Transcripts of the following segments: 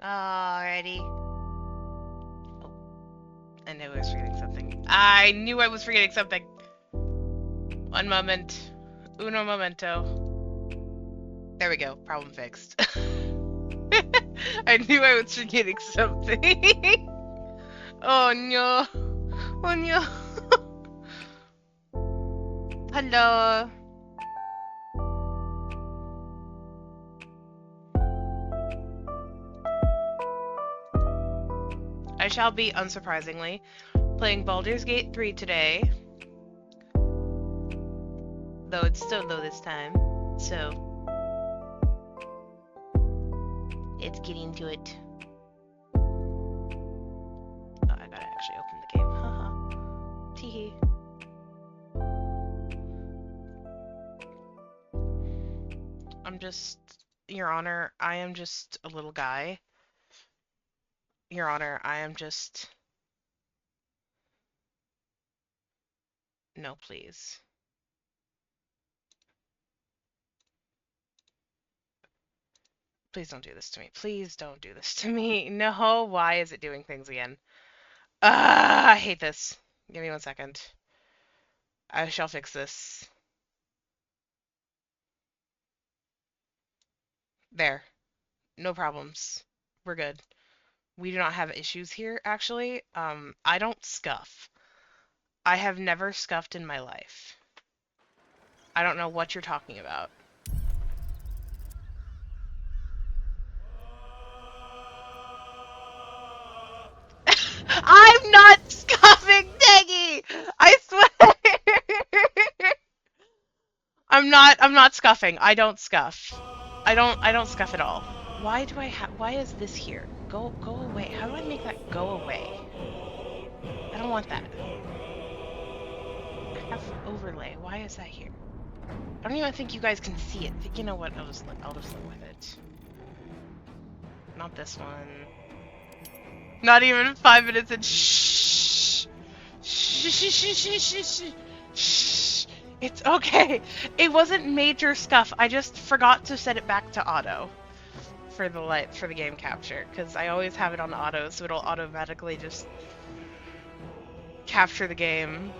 Alrighty. Oh, I knew I was forgetting something. I knew I was forgetting something. One moment. Uno momento. There we go. Problem fixed. I knew I was forgetting something. Oh no. Oh no. Hello. I shall be, unsurprisingly, playing Baldur's Gate 3 today. Though it's still low this time. So, let's get into it. Oh, I gotta actually open the game. Haha. Teehee. Your Honor, I am just a little guy. Your Honor, I am just. No, please. Please don't do this to me. Please don't do this to me. No, why is it doing things again? Ah, I hate this. Give me 1 second. I shall fix this. There. No problems. We're good. We do not have issues here, actually. I don't scuff. I have never scuffed in my life. I don't know what you're talking about. I'm not scuffing, Peggy! I swear! I'm not scuffing. I don't scuff. I don't scuff at all. Why is this here? Go away. How do I make that go away? I don't want that. I have overlay. Why is that here? I don't even think you guys can see it. You know what? I'll just live with it. Not this one. Not even 5 minutes in. Shh. Shh. Shh. Shh. Shh. Shh. Shh. Shh. It's okay. It wasn't major scuff. I just forgot to set it back to auto for the game capture because I always have it on auto, so it'll automatically just capture the game.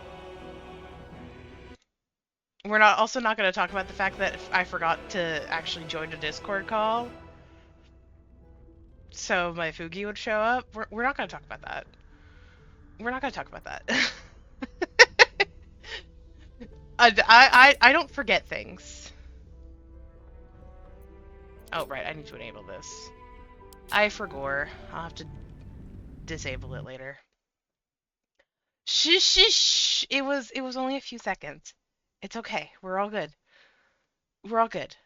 We're not going to talk about the fact that I forgot to actually join a Discord call, so my Fugi would show up. We're not going to talk about that. We're not going to talk about that. I don't forget things. Oh right, I need to enable this. I forgot. I'll have to disable it later. Shh, shh, shh. It was only a few seconds. It's okay. We're all good. We're all good.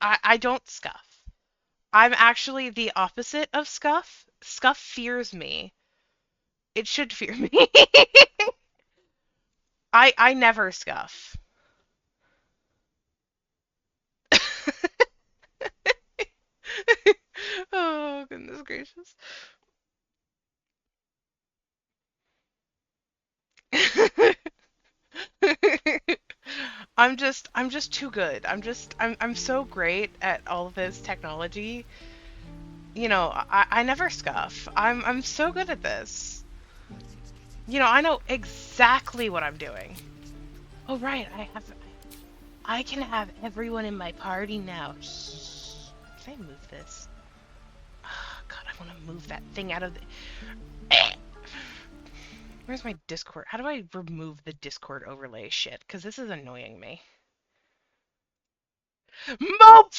I don't scuff. I'm actually the opposite of scuff. Scuff fears me. It should fear me. I never scuff. Oh goodness gracious. I'm just too good. I'm so great at all of this technology. I never scuff. I'm so good at this. I know exactly what I'm doing. Oh right, I can have everyone in my party now. Shh. Can I move this? Oh, God, I want to move that thing out of the. Where's my Discord? How do I remove the Discord overlay shit? Because this is annoying me. Mope!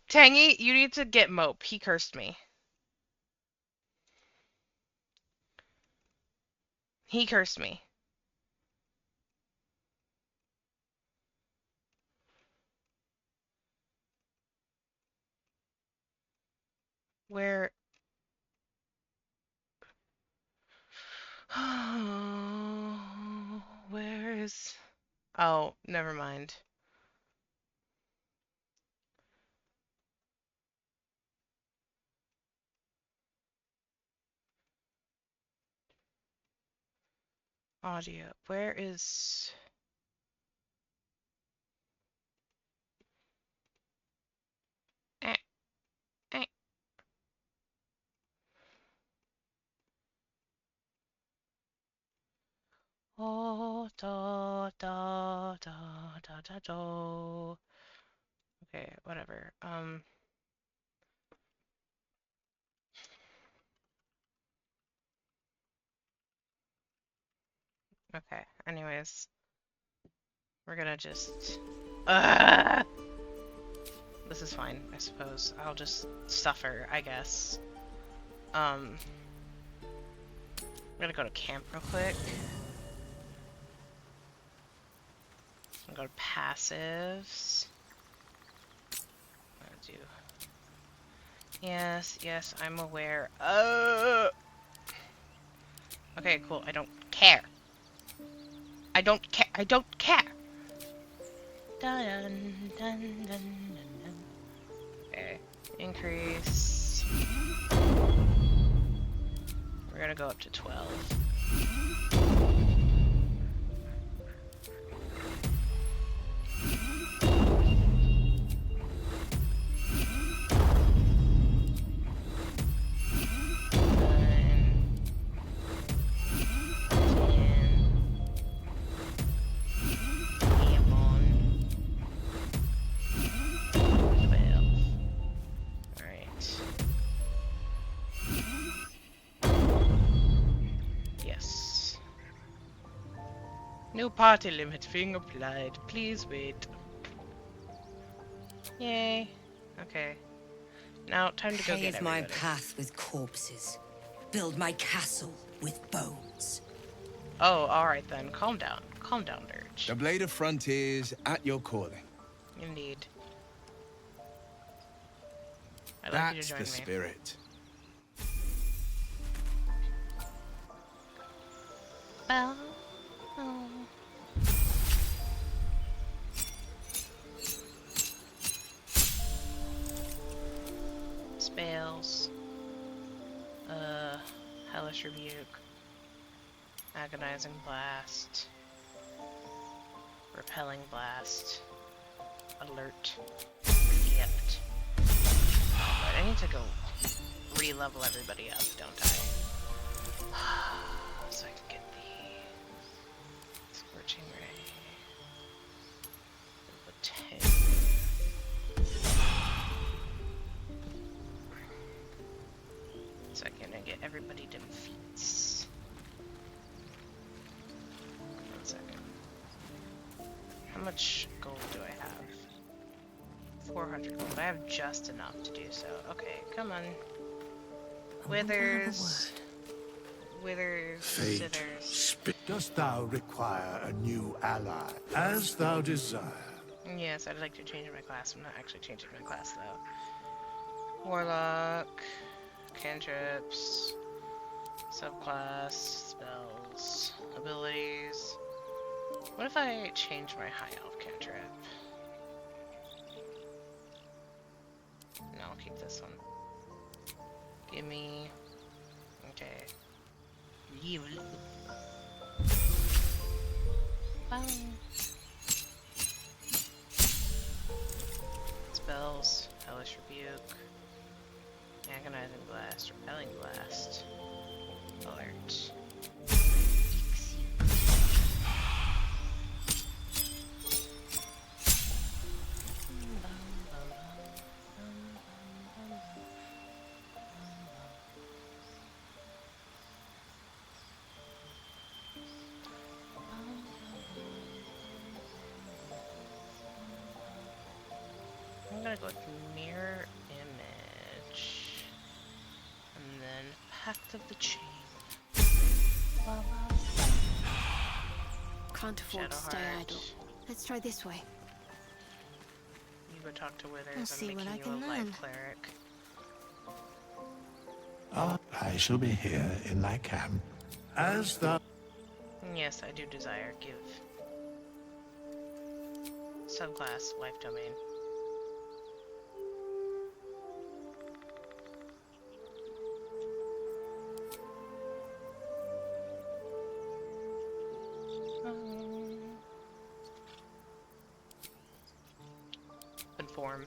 Tangy, you need to get Mope. He cursed me. He cursed me. Where? Where is? Oh, never mind. Audio. Where is? Eh, eh. shadow. Okay, whatever. Okay, anyways. We're gonna just... This is fine, I suppose. I'll just suffer, I guess. I'm gonna go to camp real quick. I'm gonna go to passives. I'm gonna do... Yes, I'm aware. Okay, cool. I don't care. I don't care. I don't care. Dun, dun, dun, dun, dun. Okay. Increase. We're gonna go up to 12. New party limit being applied. Please wait. Yay. Okay. Now, time to go get Pave my everybody. path with corpses. Build my castle with bones. Oh, alright then. Calm down. Calm down, Durge. The blade of frontiers at your calling. Indeed. I'd like you to That's join the me. spirit. Well... Oh. Spells. Hellish Rebuke. Agonizing Blast. Repelling Blast. Alert. Gift. But I need to go re-level everybody up, don't I? So I can get the Scorching Ray. The 10. So I can get everybody to feats. 1 second. How much gold do I have? 400 gold. I have just enough to do so. Okay, come on. Withers. Withers. Fate, Sithers. dost thou require a new ally, as thou desire? Yes, I'd like to change my class. I'm not actually changing my class though. Warlock. Cantrips. Subclass. Spells. Abilities. What if I change my high elf cantrip? No, I'll keep this one. Gimme. Okay. Evil. Spells. Hellish Rebuke. Agonizing Blast. Repelling Blast. Alert. I'm gonna go with Mirror Image. And then Pact of the Chain. Can't afford to stay idle. Let's try this way. You go talk to Withers. I'll see I'm what making I you a can light learn. cleric. I shall be here in thy camp, as thou... Yes, I do desire. Give. Subclass, Life Domain. Conform.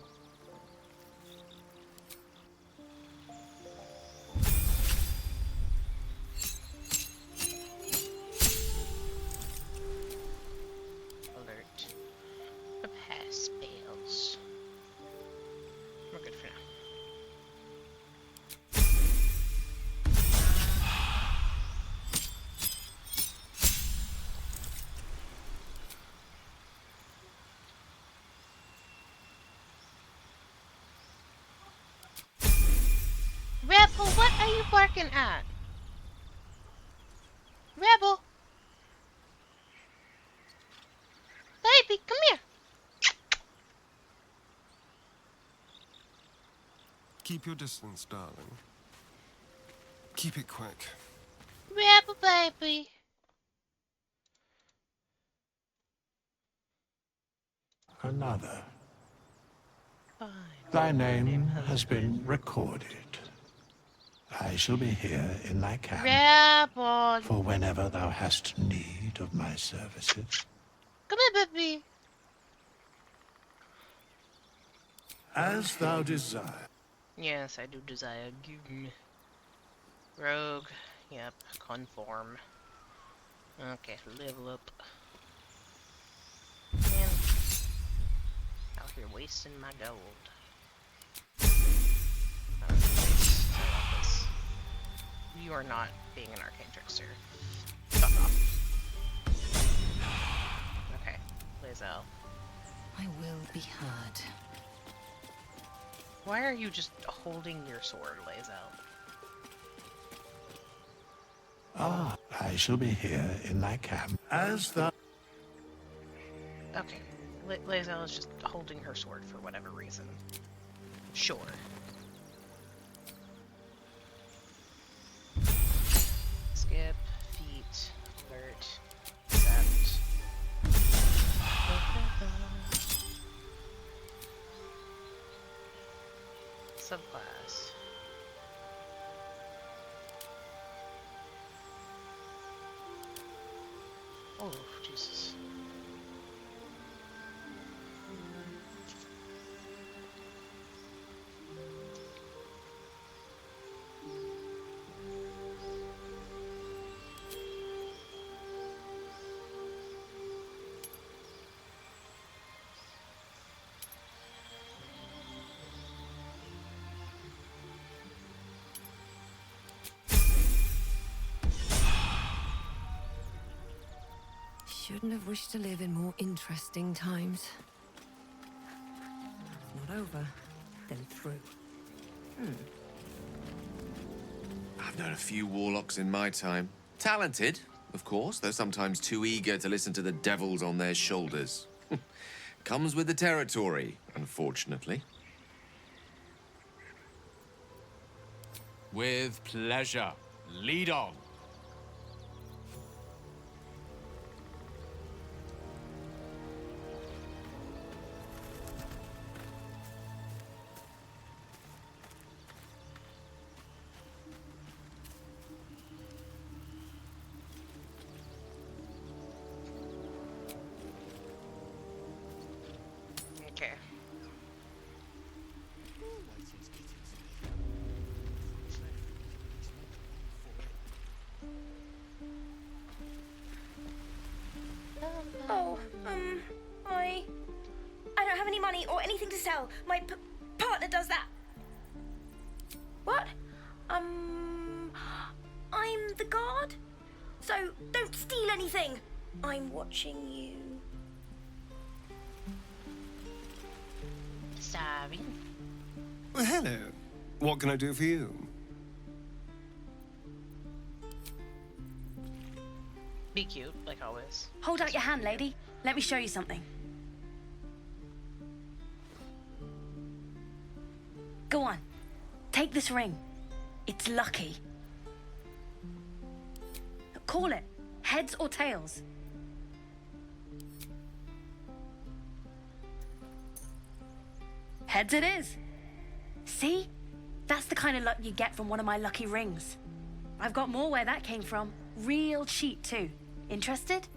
you barking at? Rebel! Baby, come here! Keep your distance, darling. Keep it quick. Rebel, baby! Another. Fine. Thy name has been recorded. I shall be here in thy camp Rebel! for whenever thou hast need of my services. Come here, baby! As thou desire. Yes, I do desire. Give me. Rogue. Yep. Conform. Okay, level up. Man. Out here wasting my gold. You are not being an arcane trickster. Fuck off. Okay, Lae'zel. I will be heard. Why are you just holding your sword, Lae'zel? Ah, I shall be here in thy camp. As thou... Okay, Lae'zel is just holding her sword for whatever reason. Sure. Skip, feet, alert, accept. Subclass. Oh, Jesus. Shouldn't have wished to live in more interesting times. Not over, then through. I've known a few warlocks in my time. Talented, of course, though sometimes too eager to listen to the devils on their shoulders. Comes with the territory, unfortunately. With pleasure. Lead on. Okay. Oh, I don't have any money or anything to sell. My partner does that. What? I'm the guard. So don't steal anything. I'm watching you. Sorry. Well, hello. What can I do for you? Be cute, like always. Hold out your hand, lady. Let me show you something. Go on. Take this ring. It's lucky. Call it. Heads or tails. Heads it is. See? That's the kind of luck you get from one of my lucky rings. I've got more where that came from. Real cheap, too. Interested?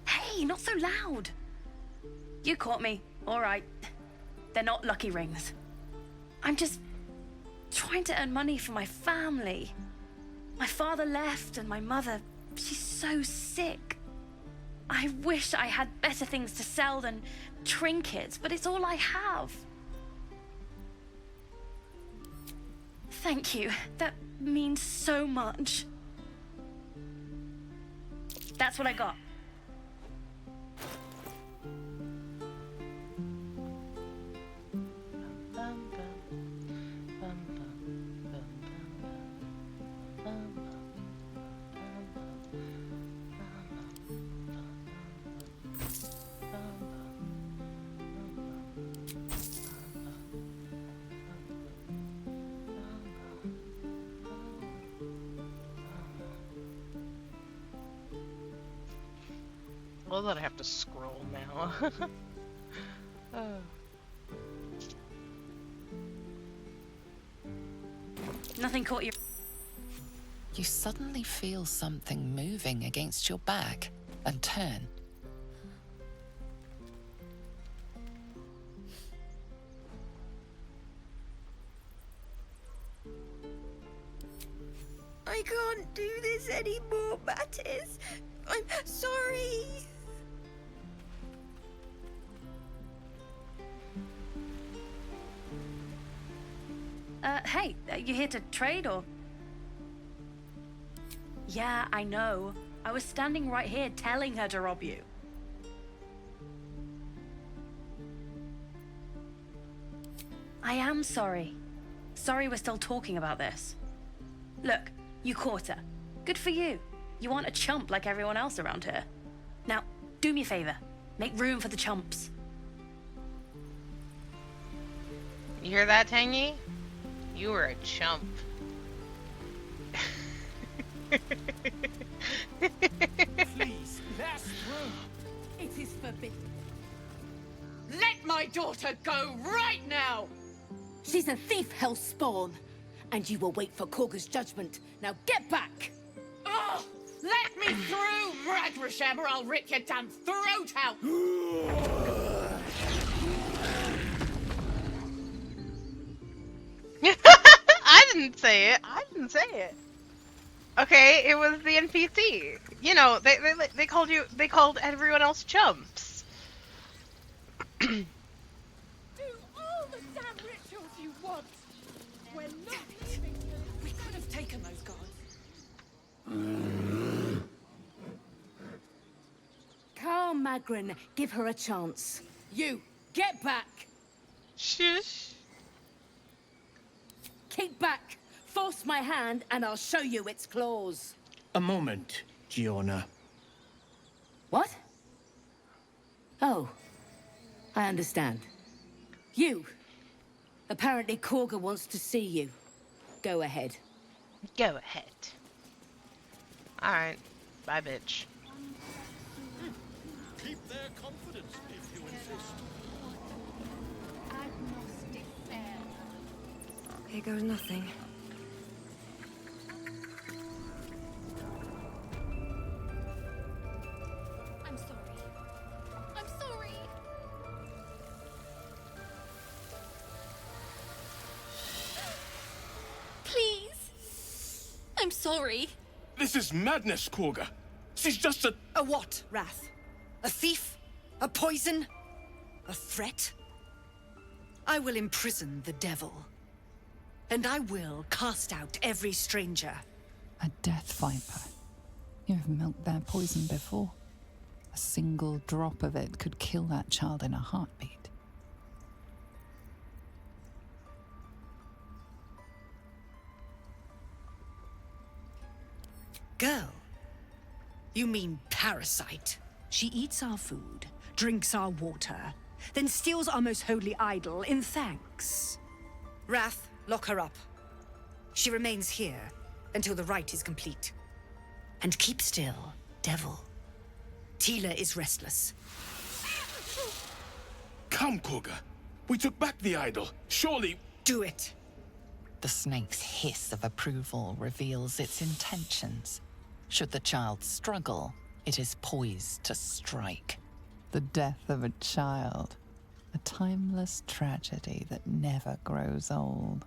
Hey, not so loud. You caught me. All right. They're not lucky rings. I'm just trying to earn money for my family. My father left and my mother, she's so sick. I wish I had better things to sell than trinkets, but it's all I have. Thank you. That means so much. That's what I got. Well, that I have to scroll now. Oh. Nothing caught you. You suddenly feel something moving against your back and turn. I can't do this anymore, Mattis. I'm sorry. Hey, you here to trade or? Yeah, I know. I was standing right here telling her to rob you. I am sorry. Sorry we're still talking about this. Look, you caught her. Good for you. You aren't a chump like everyone else around here. Now, do me a favor. Make room for the chumps. You hear that, Tangy? You were a chump. Please, last room. It is forbidden. Let my daughter go right now! She's a thief, hellspawn. And you will wait for Korga's judgment. Now get back! Oh! Let me through, Ragrasham, or I'll rip your damn throat out! I didn't say it. I didn't say it. Okay, it was the NPC. You know, they called everyone else chumps. Do all the damn rituals you want. We're not leaving you. We could have taken those gods. Calm, Magrin. Give her a chance. You, get back. Shush. Keep back. Force my hand and I'll show you its claws. A moment, Giona. What? Oh. I understand. You. Apparently Korga wants to see you. Go ahead. Go ahead. Alright. Bye, bitch. Keep their confidence if you insist. Here goes nothing. I'm sorry. I'm sorry. Please. I'm sorry. This is madness, Korga. She's just a... A what, Wrath? A thief? A poison? A threat? I will imprison the devil. And I will cast out every stranger. A death viper. You have milked their poison before. A single drop of it could kill that child in a heartbeat. Girl? You mean parasite? She eats our food, drinks our water, then steals our most holy idol in thanks. Wrath, lock her up. She remains here until the rite is complete. And keep still, devil. Tila is restless. Come, Korga. We took back the idol. Surely... Do it. The snake's hiss of approval reveals its intentions. Should the child struggle, it is poised to strike. The death of a child. A timeless tragedy that never grows old.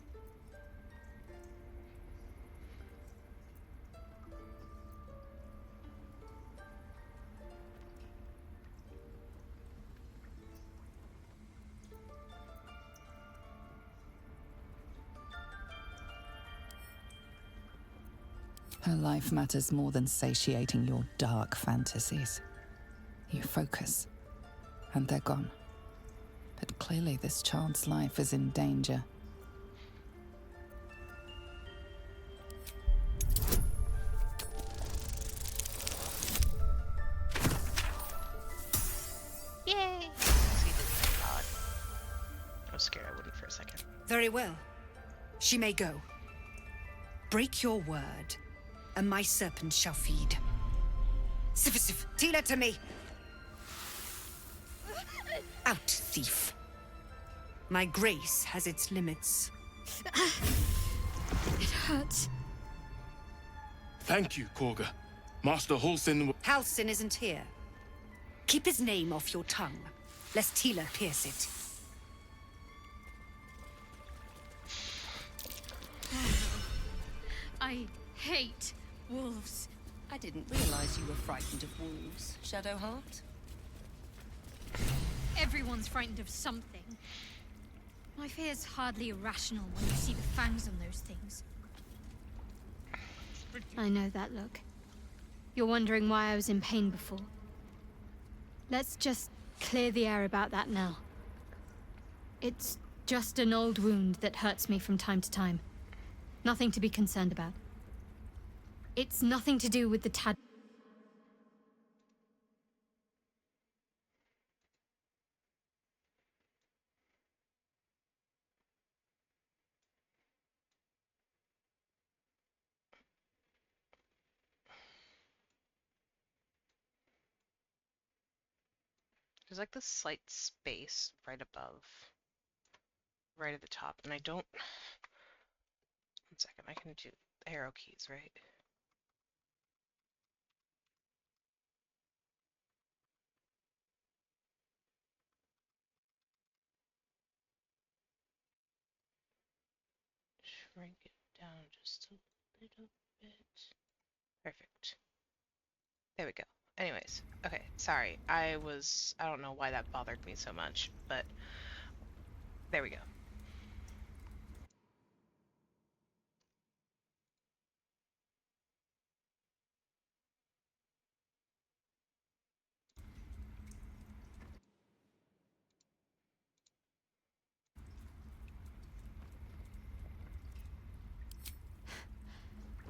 Her life matters more than satiating your dark fantasies. You focus, and they're gone. But clearly this child's life is in danger. Yay! Succeeded, thank God. I was scared I wouldn't for a second. Very well. She may go. Break your word, and my serpent shall feed. Sif, Tila to me! thief. My grace has its limits. It hurts. Thank you, Korga. Master Halsin. Halsin isn't here. Keep his name off your tongue, lest Tila pierce it. I hate wolves. I didn't realize you were frightened of wolves, Shadowheart. Everyone's frightened of something. My fear's hardly irrational when you see the fangs on those things. I know that look. You're wondering why I was in pain before. Let's just clear the air about that now. It's just an old wound that hurts me from time to time. Nothing to be concerned about. It's nothing to do with the tad. There's like this slight space right above, right at the top, and I don't. 1 second, I can do arrow keys, right? Shrink it down just a little bit. Perfect. There we go. Anyways, okay, sorry. I don't know why that bothered me so much, but there we go.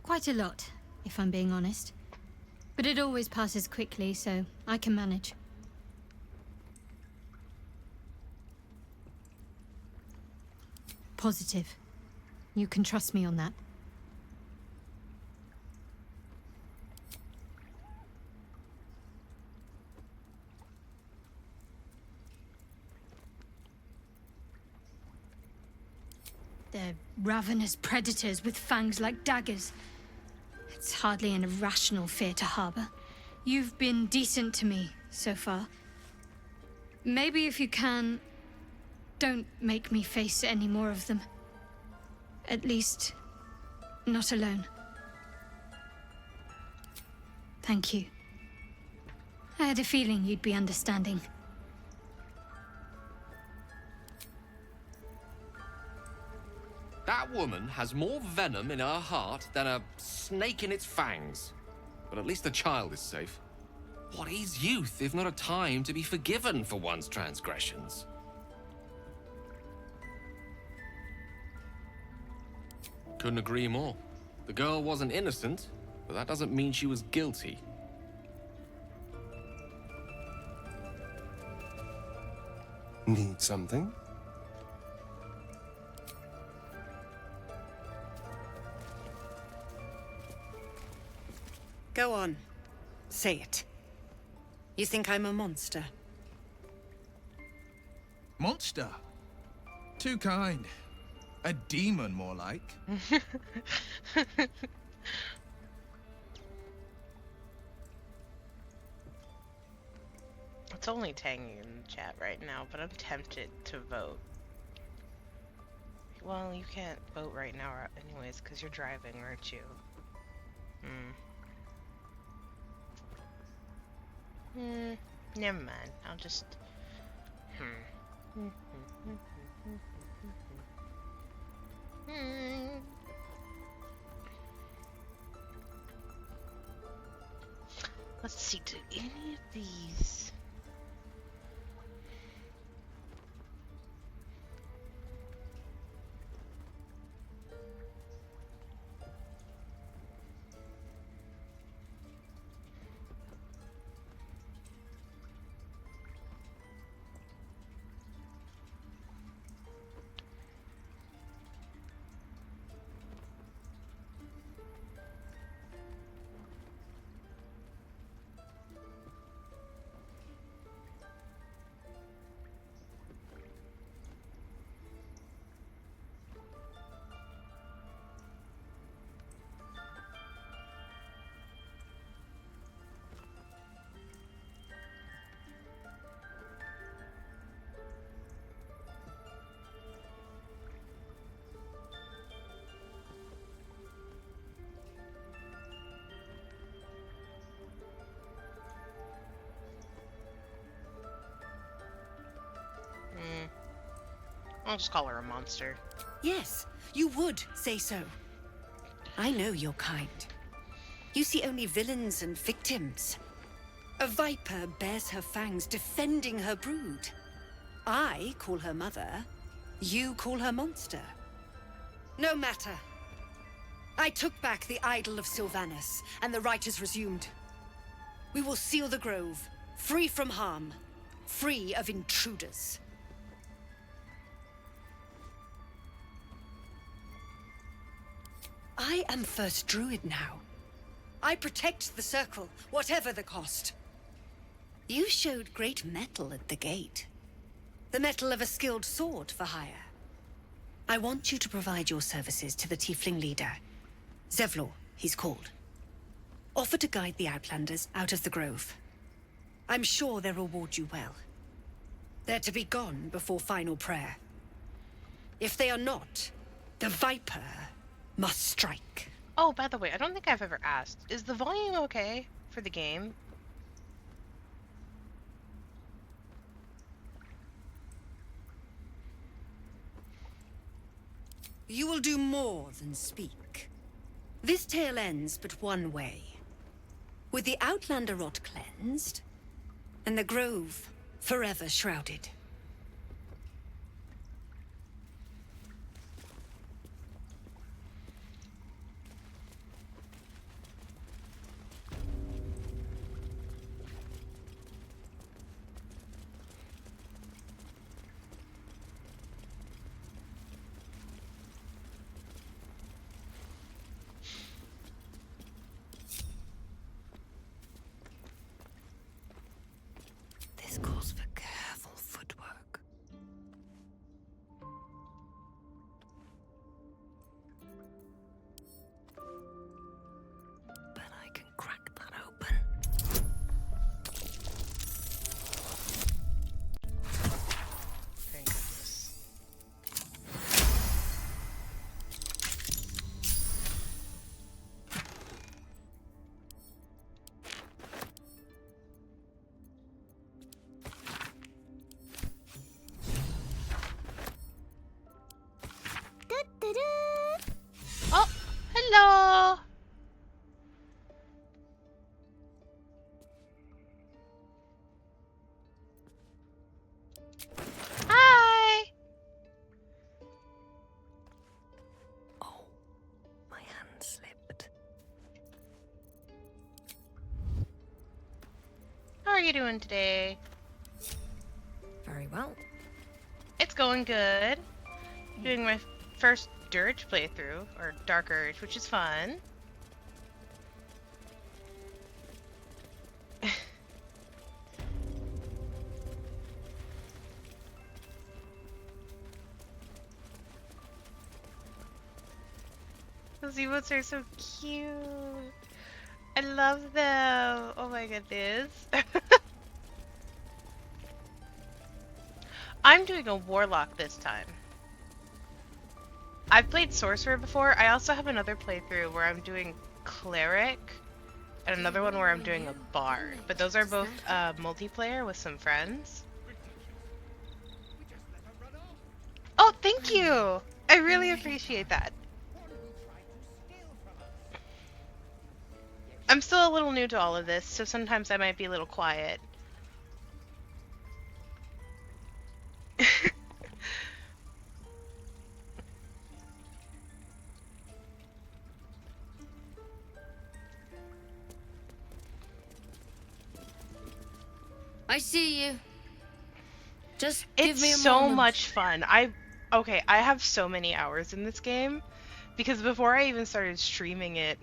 Quite a lot, if I'm being honest. But it always passes quickly, so I can manage. Positive. You can trust me on that. They're ravenous predators with fangs like daggers. It's hardly an irrational fear to harbor. You've been decent to me so far. Maybe if you can, don't make me face any more of them. At least, not alone. Thank you. I had a feeling you'd be understanding. That woman has more venom in her heart than a snake in its fangs. But at least the child is safe. What is youth if not a time to be forgiven for one's transgressions? Couldn't agree more. The girl wasn't innocent, but that doesn't mean she was guilty. Need something? Go on. Say it. You think I'm a monster? Monster? Too kind. A demon, more like. It's only Tangy in the chat right now, but I'm tempted to vote. Well, you can't vote right now anyways, because you're driving, aren't you? Never mind. I'll just... Let's see, do any of these... I'll just call her a monster. Yes, you would say so. I know your kind. You see only villains and victims. A viper bears her fangs defending her brood. I call her mother. You call her monster. No matter. I took back the idol of Sylvanus, and the rite is resumed. We will seal the grove, free from harm, free of intruders. I am First Druid now. I protect the Circle, whatever the cost. You showed great mettle at the gate. The mettle of a skilled sword for hire. I want you to provide your services to the Tiefling leader. Zevlor, he's called. Offer to guide the Outlanders out of the grove. I'm sure they'll reward you well. They're to be gone before final prayer. If they are not, the Viper must strike. Oh, by the way, I don't think I've ever asked. Is the volume okay for the game? You will do more than speak. This tale ends but one way. With the Outlander rot cleansed, and the grove forever shrouded. This calls for careful footwork. Bet I can crack that open. Thank goodness. Oh, hello. Hi. Oh, my hand slipped. How are you doing today? Very well. It's going good. Doing my first Durge playthrough, or Dark Urge, which is fun. Those emotes are so cute. I love them. Oh my goodness. I'm doing a warlock this time. I've played sorcerer before. I also have another playthrough where I'm doing cleric and another one where I'm doing a bard. But those are both multiplayer with some friends. Oh, thank you. I really appreciate that. I'm still a little new to all of this, so sometimes I might be a little quiet. I see you. Just give me a It's so moment. much fun. I have so many hours in this game because before I even started streaming it,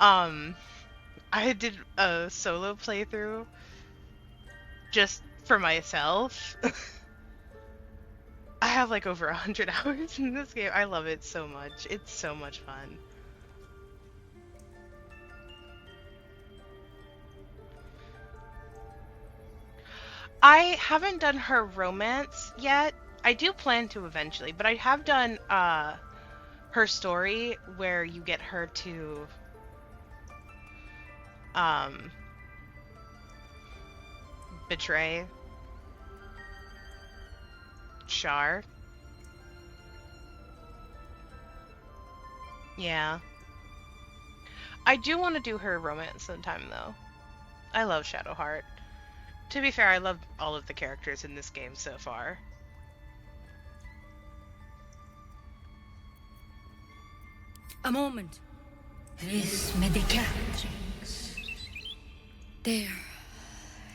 I did a solo playthrough just for myself. I have like over 100 hours in this game. I love it so much. It's so much fun. I haven't done her romance yet. I do plan to eventually, but I have done her story where you get her to betray Shar. Yeah. I do want to do her romance sometime, though. I love Shadowheart. To be fair, I love all of the characters in this game so far. A moment. This medicatrix. There.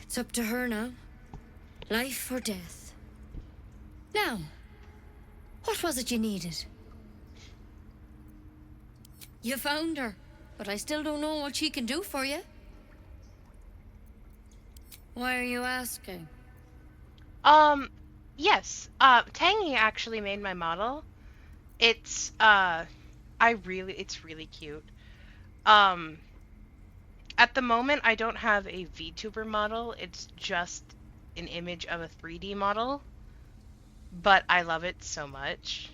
It's up to her now. Life or death. Now, what was it you needed? You found her, but I still don't know what she can do for you. Why are you asking? Yes. Tangy actually made my model. It's, it's really cute. At the moment, I don't have a VTuber model. It's just an image of a 3D model. But I love it so much.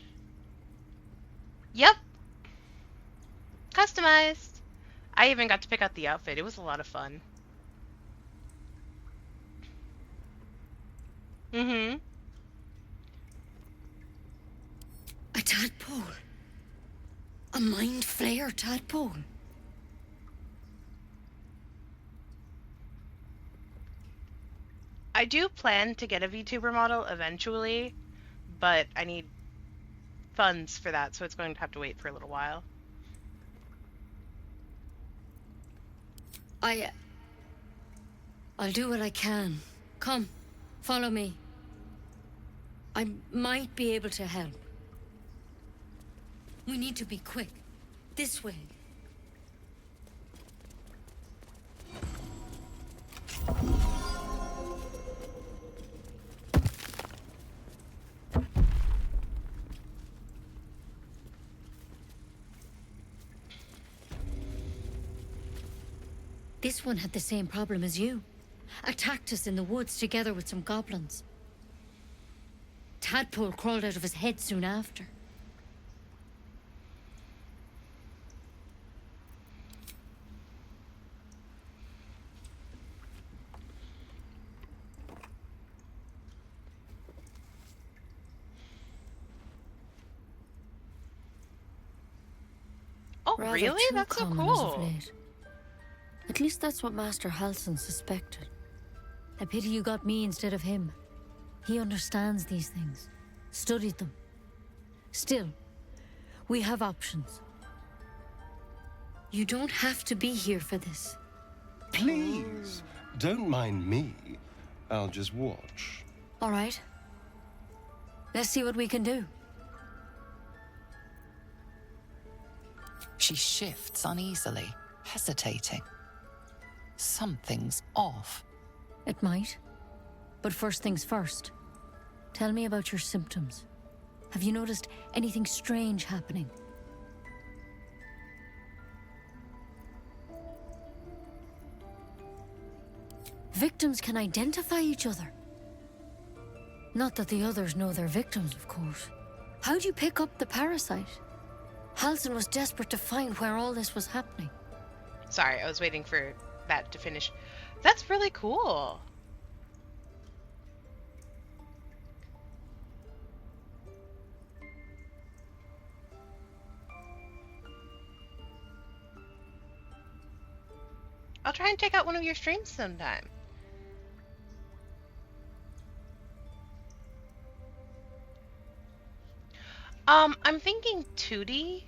Yep. Customized. I even got to pick out the outfit. It was a lot of fun. Mm-hmm. A tadpole. A mind flayer tadpole. I do plan to get a VTuber model eventually, but I need funds for that, so it's going to have to wait for a little while. I'll do what I can. Come, follow me. I might be able to help. We need to be quick. This way. This one had the same problem as you. Attacked us in the woods together with some goblins. Tadpole crawled out of his head soon after. Oh, Rather really? too That's so common as of cool. late. At least that's what Master Halsin suspected. A pity you got me instead of him. He understands these things. Studied them. Still, we have options. You don't have to be here for this. Please, don't mind me. I'll just watch. All right. Let's see what we can do. She shifts uneasily, hesitating. Something's off. It might. But first things first. Tell me about your symptoms. Have you noticed anything strange happening? Victims can identify each other. Not that the others know they're victims, of course. How'd you pick up the parasite? Halsin was desperate to find where all this was happening. Sorry, I was waiting for that to finish. That's really cool. I'll try and check out one of your streams sometime. I'm thinking 2D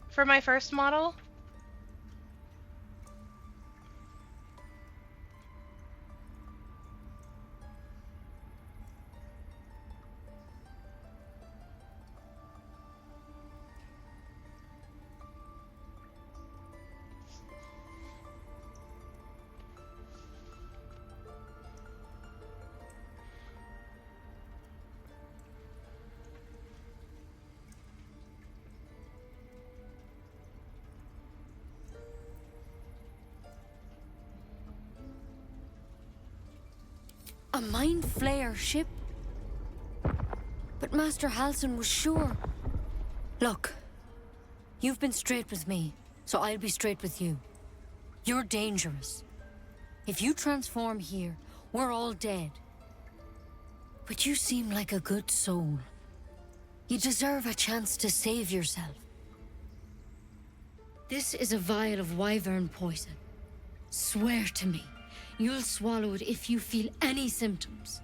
for my first model. A mind flayer ship? But Master Halsin was sure. Look, you've been straight with me, so I'll be straight with you. You're dangerous. If you transform here, we're all dead. But you seem like a good soul. You deserve a chance to save yourself. This is a vial of wyvern poison. Swear to me, you'll swallow it if you feel any symptoms.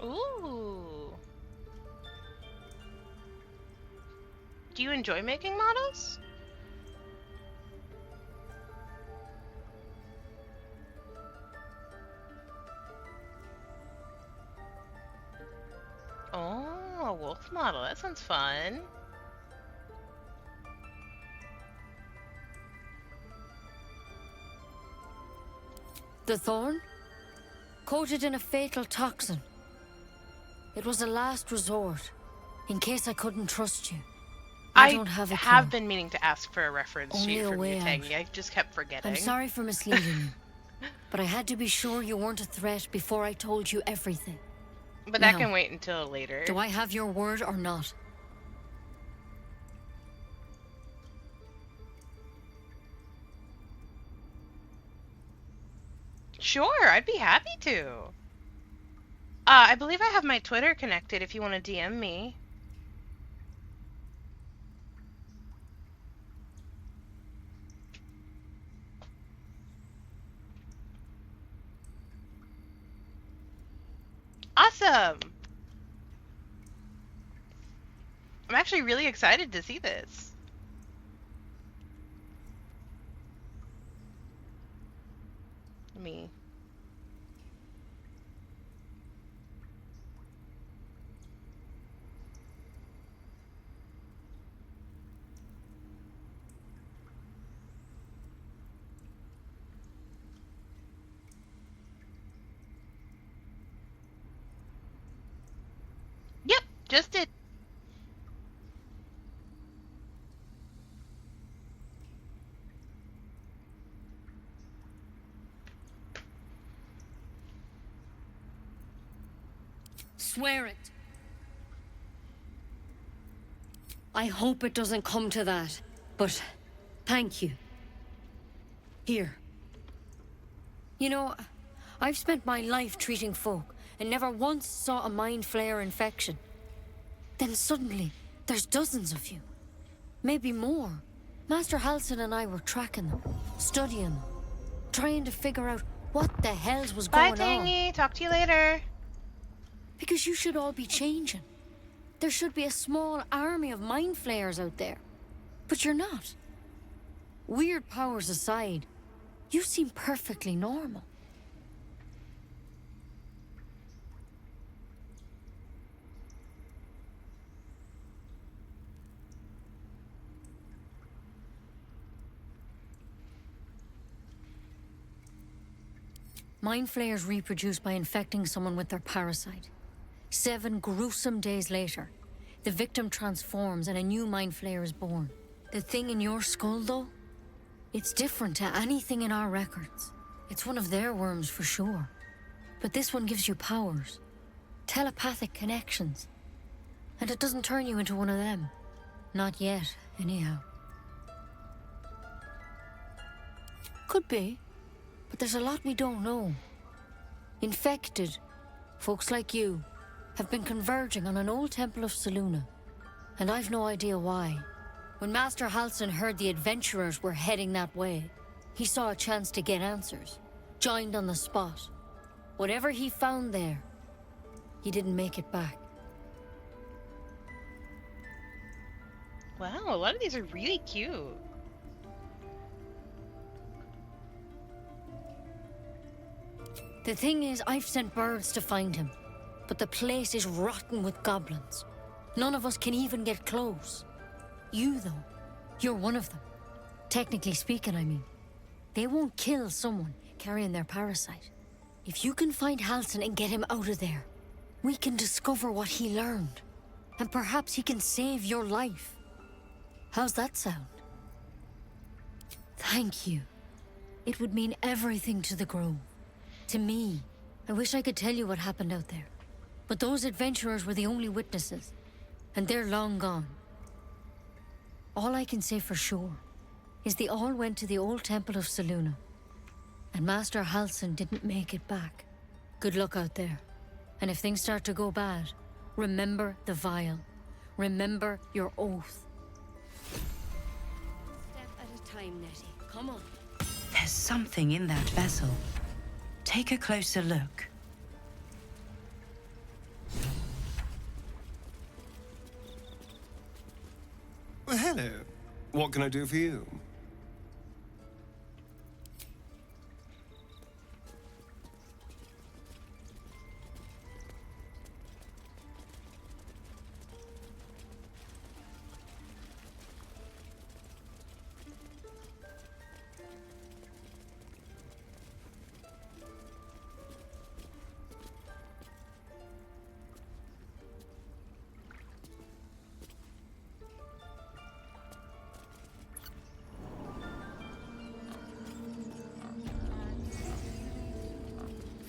Ooh. Do you enjoy making models? Oh, a wolf model. That sounds fun. The thorn? Coated in a fatal toxin. It was a last resort, in case I couldn't trust you. I don't have a clue. been meaning to ask for a reference Only sheet a from way you, out. Tangy. I just kept forgetting. I'm sorry for misleading you, but I had to be sure you weren't a threat before I told you everything. But that Now, can wait until later. Do I have your word or not? Sure, I'd be happy to. I believe I have my Twitter connected if you want to DM me. Awesome! I'm actually really excited to see this. Let me... Yep, just did. Swear it. I hope it doesn't come to that, but thank you. Here. You know, I've spent my life treating folk and never once saw a mind flayer infection. Then suddenly, there's dozens of you. Maybe more. Master Halsin and I were tracking them, studying them, trying to figure out what the hells was going Bye, on. Tangy. Talk to you later. Because you should all be changing. There should be a small army of mind flayers out there. But you're not. Weird powers aside, you seem perfectly normal. Mind flayers reproduce by infecting someone with their parasite. 7 gruesome days later, the victim transforms and a new mind flayer is born. The thing in your skull, though, it's different to anything in our records. It's one of their worms for sure. But this one gives you powers, telepathic connections. And it doesn't turn you into one of them. Not yet, anyhow. Could be. But there's a lot we don't know. Infected, folks like you, have been converging on an old temple of Selûne. And I've no idea why. When Master Halsin heard the adventurers were heading that way, he saw a chance to get answers. Joined on the spot. Whatever he found there, he didn't make it back. Wow, a lot of these are really cute. The thing is, I've sent birds to find him, but the place is rotten with goblins. None of us can even get close. You, though, you're one of them. Technically speaking, I mean. They won't kill someone carrying their parasite. If you can find Halsin and get him out of there, we can discover what he learned. And perhaps he can save your life. How's that sound? Thank you. It would mean everything to the Grove. To me. I wish I could tell you what happened out there. But those adventurers were the only witnesses. And they're long gone. All I can say for sure is they all went to the old temple of Selûne. And Master Halsin didn't make it back. Good luck out there. And if things start to go bad, Remember the vial. Remember your oath. Step at a time, Nettie. Come on. There's something in that vessel. Take a closer look. Well, hello. What can I do for you?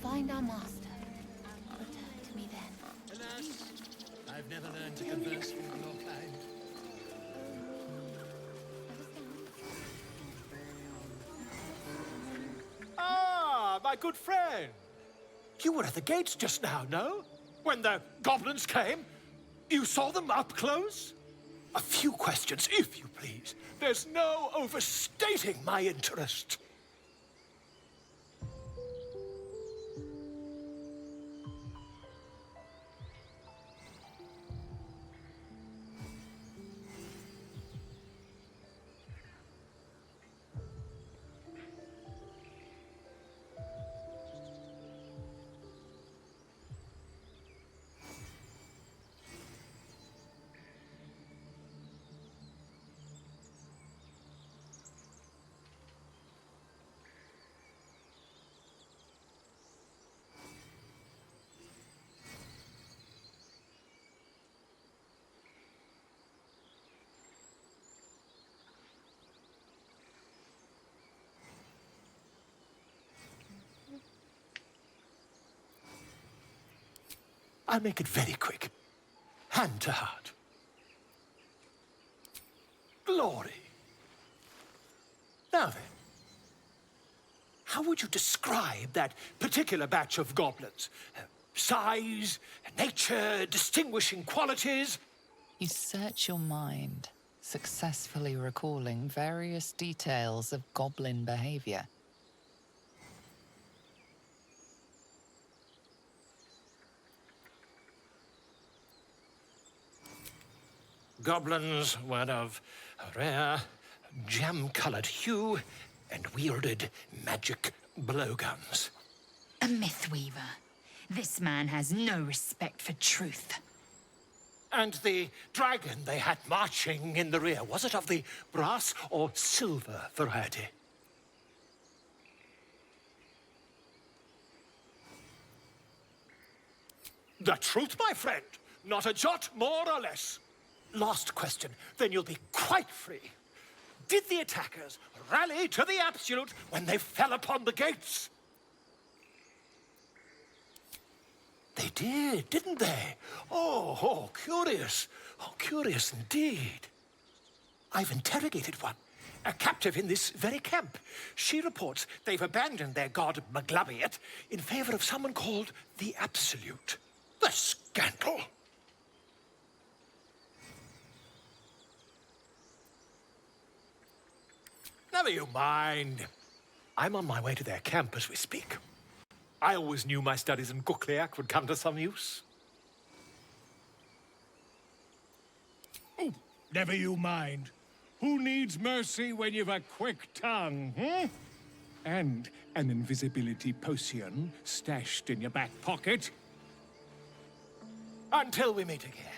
Find our master. Return to me then. Alas, I've never learned to converse with your kind. Ah, my good friend. You were at the gates just now, no? When the goblins came? You saw them up close? A few questions, if you please. There's no overstating my interest. I'll make it very quick. Hand to heart. Glory. Now then, how would you describe that particular batch of goblins? Size, nature, distinguishing qualities? You search your mind, successfully recalling various details of goblin behavior. Goblins were of a rare, jam-colored hue and wielded magic blowguns. A mythweaver. This man has no respect for truth. And the dragon they had marching in the rear, was it of the brass or silver variety? The truth, my friend. Not a jot more or less. Last question, then you'll be quite free. Did the attackers rally to the absolute when they fell upon the gates? They did, didn't they? Oh, curious. Oh, curious indeed. I've interrogated one, a captive in this very camp. She reports they've abandoned their god Maglabiet in favor of someone called the Absolute. The scandal! Never you mind. I'm on my way to their camp as we speak. I always knew my studies in Gukliak would come to some use. Oh, never you mind. Who needs mercy when you've a quick tongue, hmm? And an invisibility potion stashed in your back pocket? Until we meet again.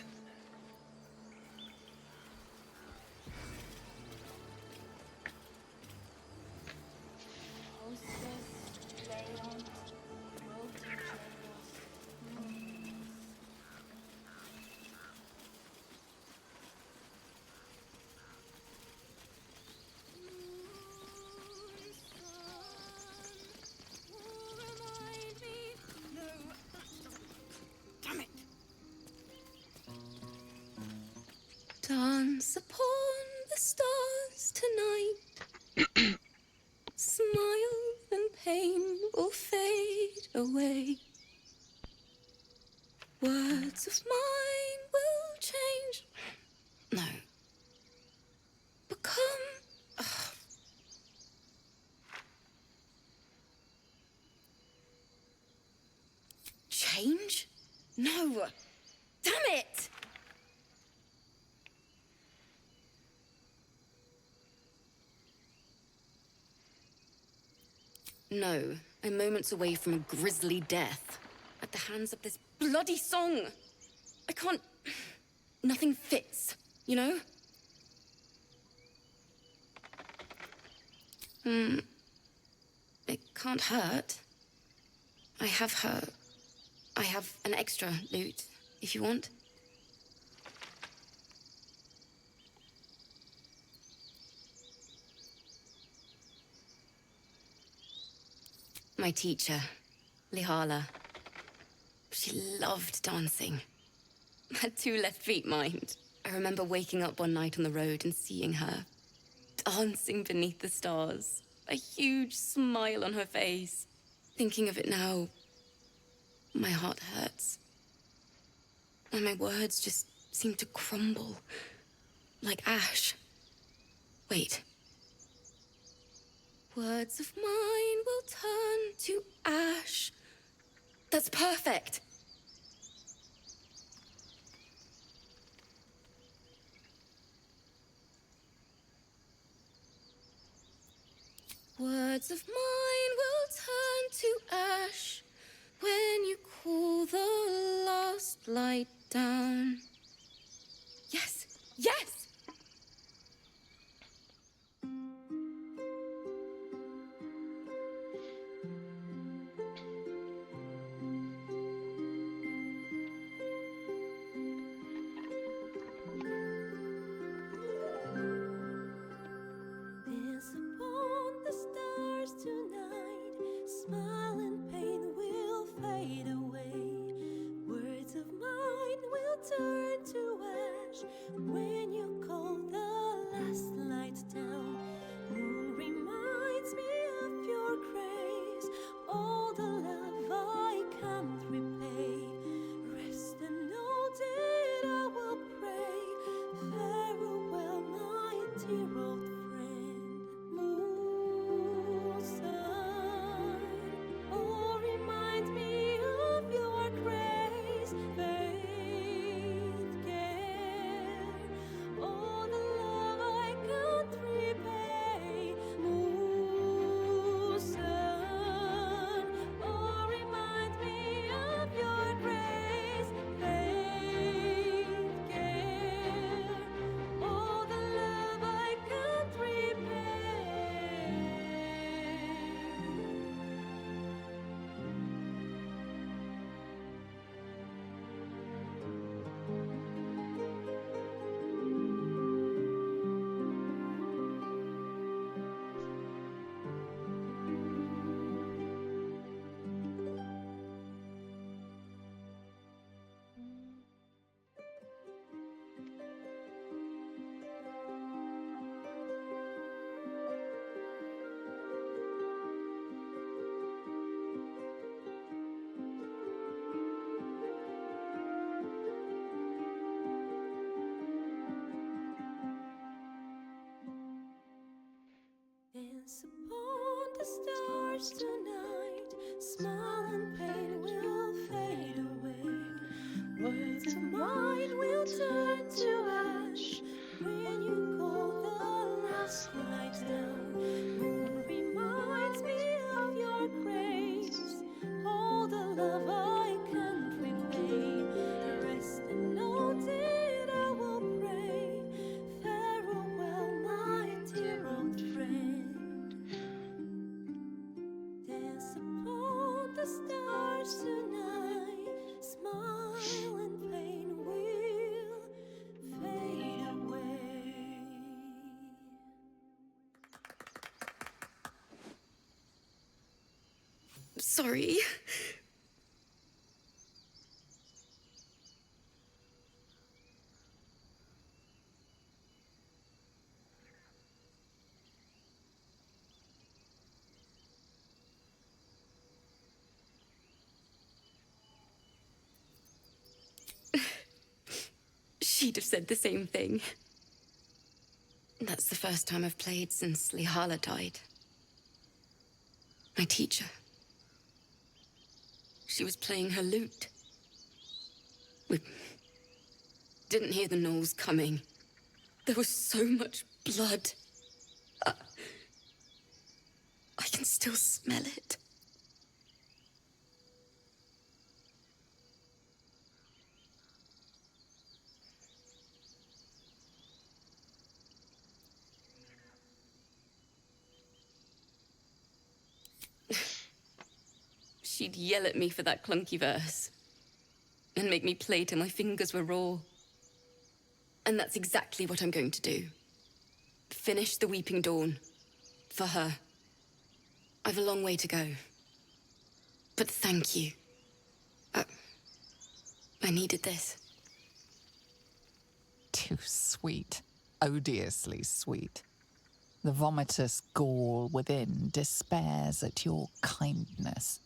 Words of mine will change. No. Become. Ugh. Change? No. Damn it! No, I'm moments away from a grisly death. At the hands of this bloody song. I can't... Nothing fits, you know? It can't hurt. I have an extra loot, if you want. My teacher, Lihala. She loved dancing. Had 2 left feet, mind. I remember waking up one night on the road and seeing her dancing beneath the stars. A huge smile on her face. Thinking of it now, my heart hurts. And my words just seem to crumble. Like ash. Wait. Words of mine will turn to ash. That's perfect. Words of mine will turn to ash when you cool the last light down. Yes, yes! Dance upon the stars tonight. Smile and pain will fade away. Words of mine will turn to ash when you call the last light down. Moon reminds me of your grace. All the love I can't repay. Rest and know that I will pray. Farewell, my dear old friend. Moon, sun, oh, remind me of your grace. Faith, care, all the love I can't repay. Moon, sun, oh, remind me of your grace. Faith, care, all the love I can't repay. Dance upon the stars tonight. Smile and pain will fade away. Words of mine will turn to ash when you call the last light down. Moon reminds me of your grace. All the love I can't repay. Rest and know that I will pray. Farewell, my dear old friend. Dance upon the stars tonight. Smile and pain will fade away. Sorry. she'd have said the same thing. That's the first time I've played since Lihala died. My teacher. She was playing her lute. We didn't hear the gnolls coming. There was so much blood. I can still smell it. She'd yell at me for that clunky verse and make me play till my fingers were raw. And that's exactly what I'm going to do. Finish the Weeping Dawn. For her. I've a long way to go. But thank you. I needed this. Too sweet. Odiously sweet. The vomitous gall within despairs at your kindness.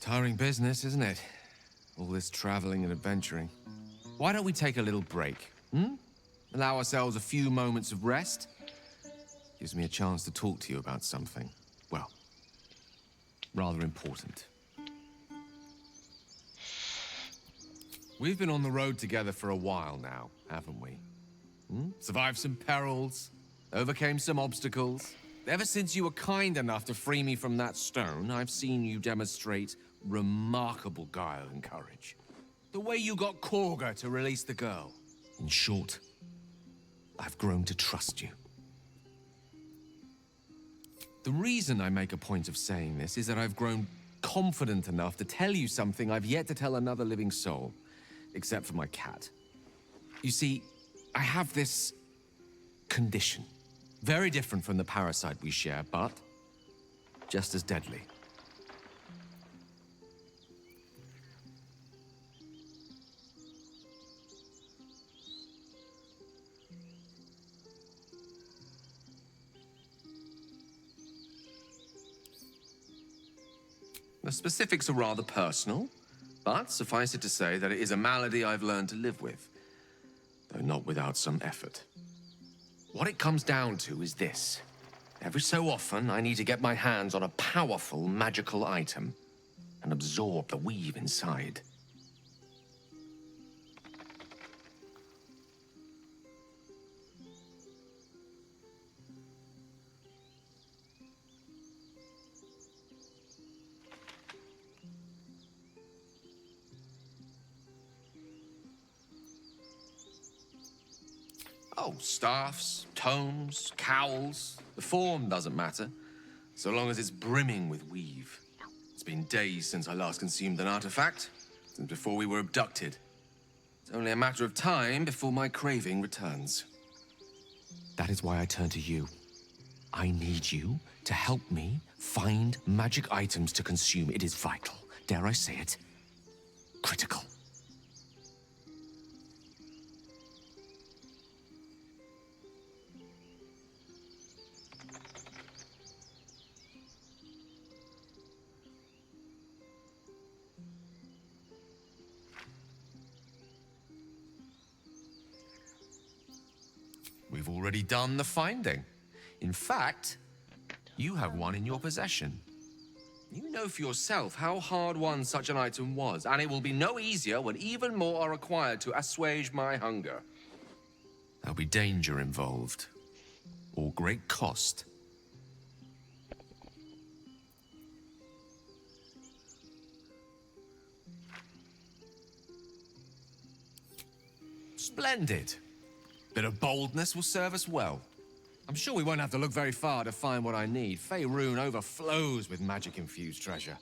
Tiring business, isn't it? All this traveling and adventuring. Why don't we take a little break, Allow ourselves a few moments of rest? Gives me a chance to talk to you about something, well, rather important. We've been on the road together for a while now, haven't we? Survived some perils, overcame some obstacles. Ever since you were kind enough to free me from that stone, I've seen you demonstrate remarkable guile and courage. The way you got Korga to release the girl. In short, I've grown to trust you. The reason I make a point of saying this is that I've grown confident enough to tell you something I've yet to tell another living soul, except for my cat. You see, I have this condition. Very different from the parasite we share, but just as deadly. The specifics are rather personal, but suffice it to say that it is a malady I've learned to live with, though not without some effort. What it comes down to is this. Every so often, I need to get my hands on a powerful magical item and absorb the weave inside. Oh, staffs, tomes, cowls. The form doesn't matter, so long as it's brimming with weave. It's been days since I last consumed an artifact, since before we were abducted. It's only a matter of time before my craving returns. That is why I turn to you. I need you to help me find magic items to consume. It is vital. Dare I say it? Critical. We've already done the finding. In fact, you have one in your possession. You know for yourself how hard-won such an item was, and it will be no easier when even more are required to assuage my hunger. There'll be danger involved, or great cost. Splendid. Bit of boldness will serve us well. I'm sure we won't have to look very far to find what I need. Faerun overflows with magic-infused treasure.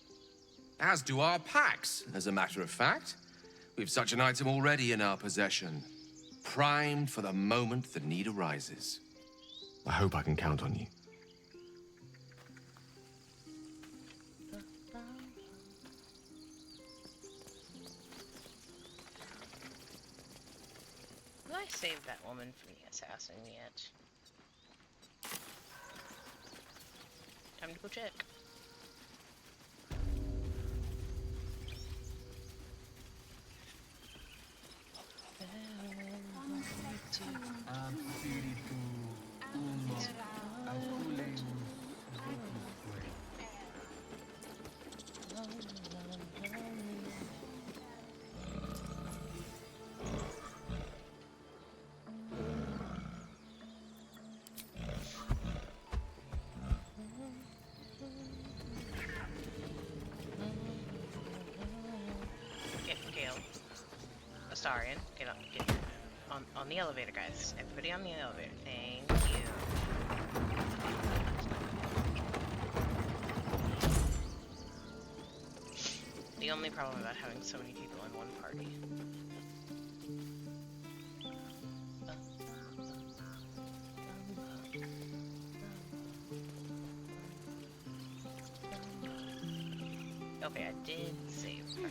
As do our packs, as a matter of fact. We've such an item already in our possession. Primed for the moment the need arises. I hope I can count on you. Will I save that woman from the assassin yet? Time to go check. Gale. Astarion, get on the elevator, guys. Everybody on the elevator. Thank you. The only problem about having so many people in one party. Okay, I did save her.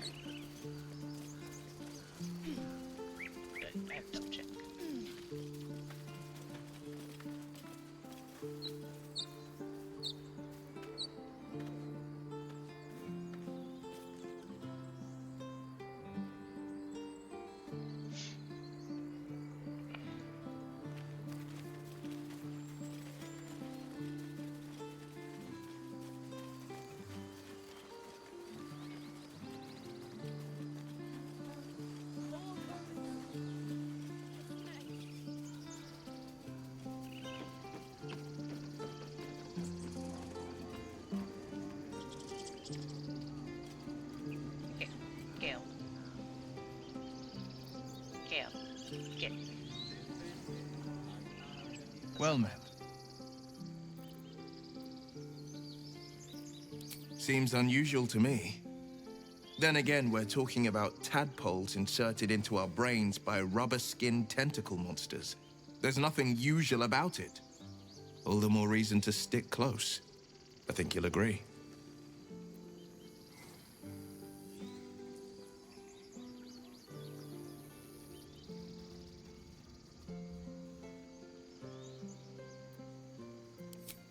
Good, I have to double check. Well met. Seems unusual to me. Then again, we're talking about tadpoles inserted into our brains by rubber-skinned tentacle monsters. There's nothing usual about it. All the more reason to stick close. I think you'll agree.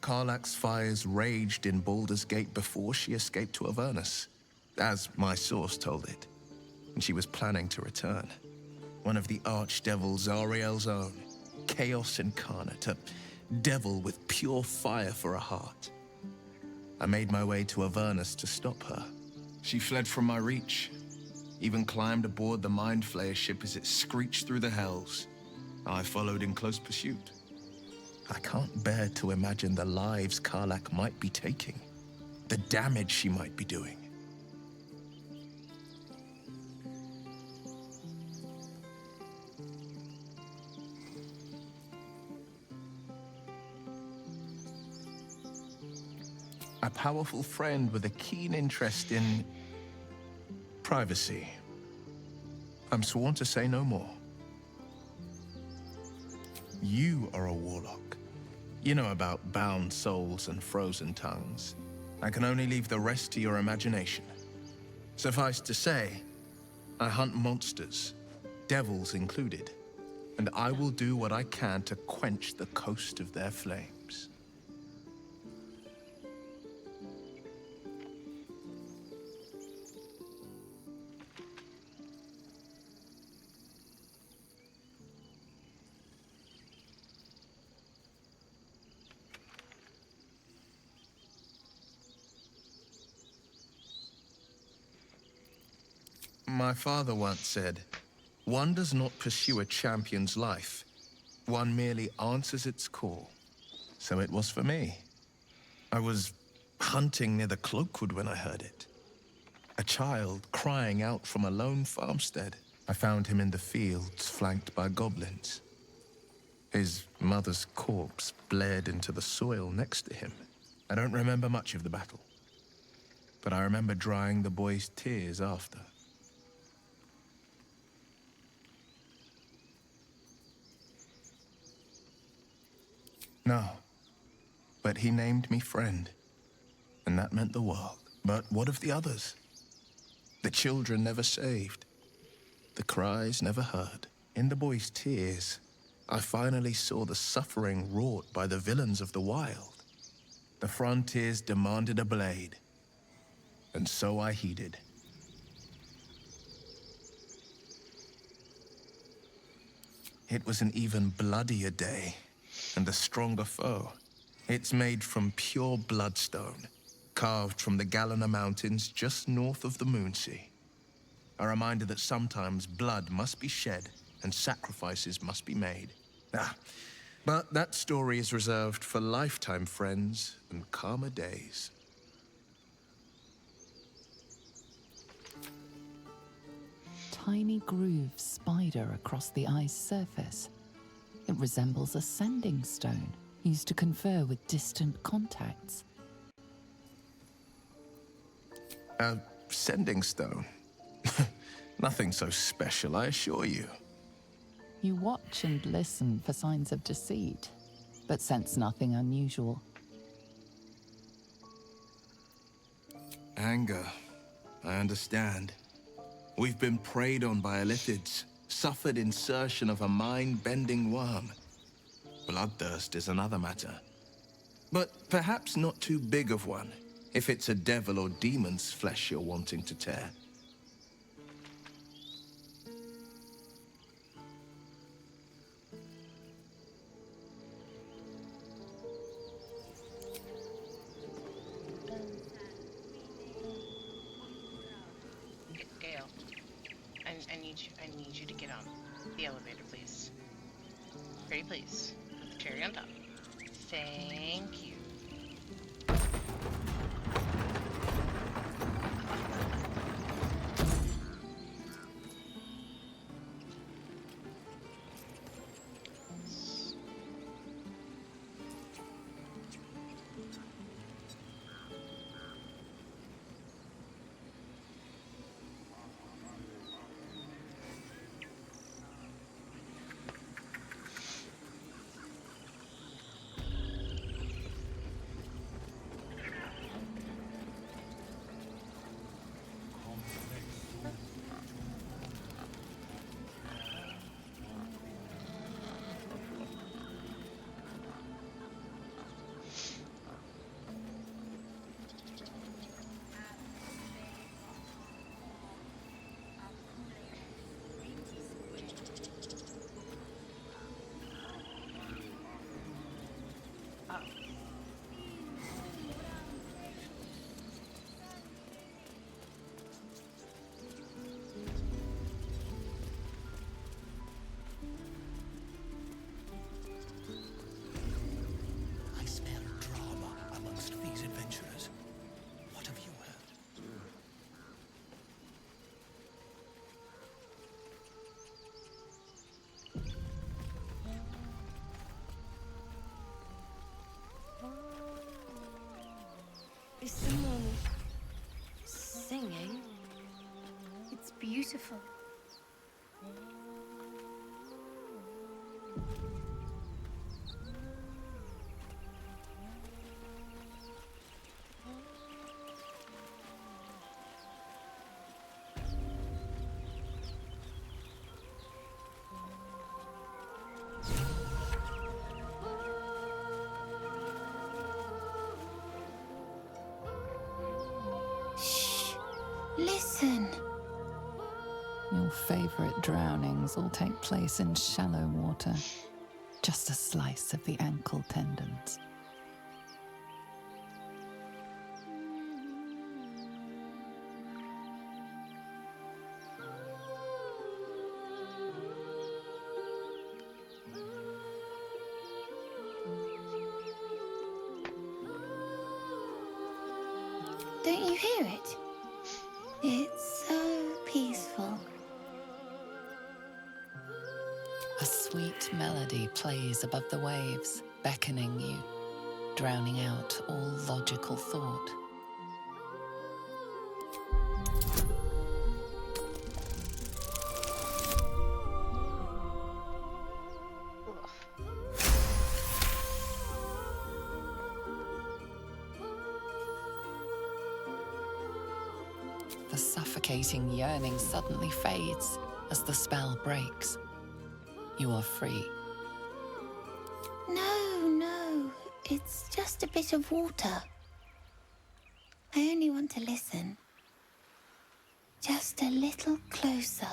Karlach's fires raged in Baldur's Gate before she escaped to Avernus, as my source told it, and she was planning to return. One of the archdevils Zariel's own, chaos incarnate, a devil with pure fire for a heart. I made my way to Avernus to stop her. She fled from my reach, even climbed aboard the Mind Flayer ship as it screeched through the hells. I followed in close pursuit. I can't bear to imagine the lives Karlach might be taking, the damage she might be doing. A powerful friend with a keen interest in privacy. I'm sworn to say no more. You are a warlock. You know about bound souls and frozen tongues. I can only leave the rest to your imagination. Suffice to say, I hunt monsters, devils included, and I will do what I can to quench the coast of their flames. My father once said, "One does not pursue a champion's life. One merely answers its call." So it was for me. I was hunting near the Cloakwood when I heard it. A child crying out from a lone farmstead. I found him in the fields, flanked by goblins. His mother's corpse bled into the soil next to him. I don't remember much of the battle, but I remember drying the boy's tears after. No, but he named me friend, and that meant the world. But what of the others? The children never saved, the cries never heard. In the boy's tears, I finally saw the suffering wrought by the villains of the wild. The frontiers demanded a blade, and so I heeded. it was an even bloodier day, and a stronger foe. It's made from pure bloodstone, carved from the Galena Mountains just north of the Moonsea. A reminder that sometimes blood must be shed and sacrifices must be made. But that story is reserved for lifetime friends and calmer days. Tiny grooves spider across the eye's surface. It resembles a sending stone used to confer with distant contacts. A sending stone? Nothing so special, I assure you. You watch and listen for signs of deceit, but sense nothing unusual. Anger. I understand. We've been preyed on by Illithids, suffered insertion of a mind-bending worm. Bloodthirst is another matter. But perhaps not too big of one, if it's a devil or demon's flesh you're wanting to tear. Gale, I need you to get on the elevator, please. Pretty please. Put the cherry on top. Thank you. I smell drama amongst these adventurers. What have you heard? Is someone singing? It's beautiful. Listen. Your favorite drownings all take place in shallow water. Just a slice of the ankle tendons. Don't you hear it? It's so peaceful. A sweet melody plays above the waves, beckoning you, drowning out all logical thought. The suffocating yearning suddenly fades as the spell breaks. You are free. No. It's just a bit of water. I only want to listen. Just a little closer.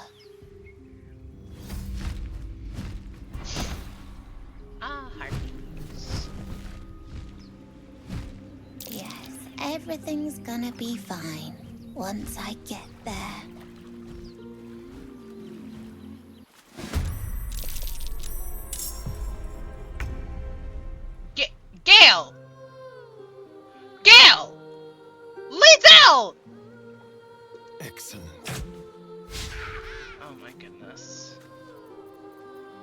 Everything's gonna be fine once I get there. Gale! Gale! Liddell! Excellent. Oh my goodness.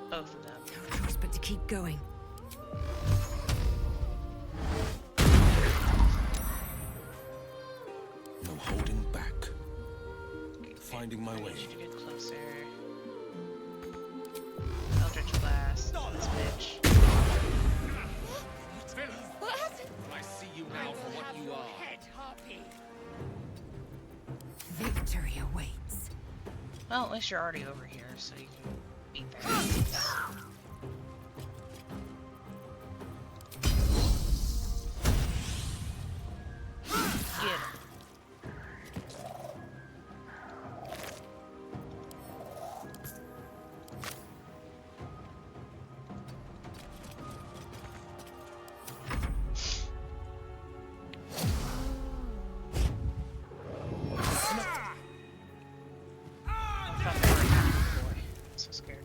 Both of them. No choice but to keep going. No holding back. Finding my way. I need you to get closer. Eldritch Blast. This bitch. I see you now for what you are. Victory awaits. Well, at least you're already over here, so you can beat that. Get him. So scared.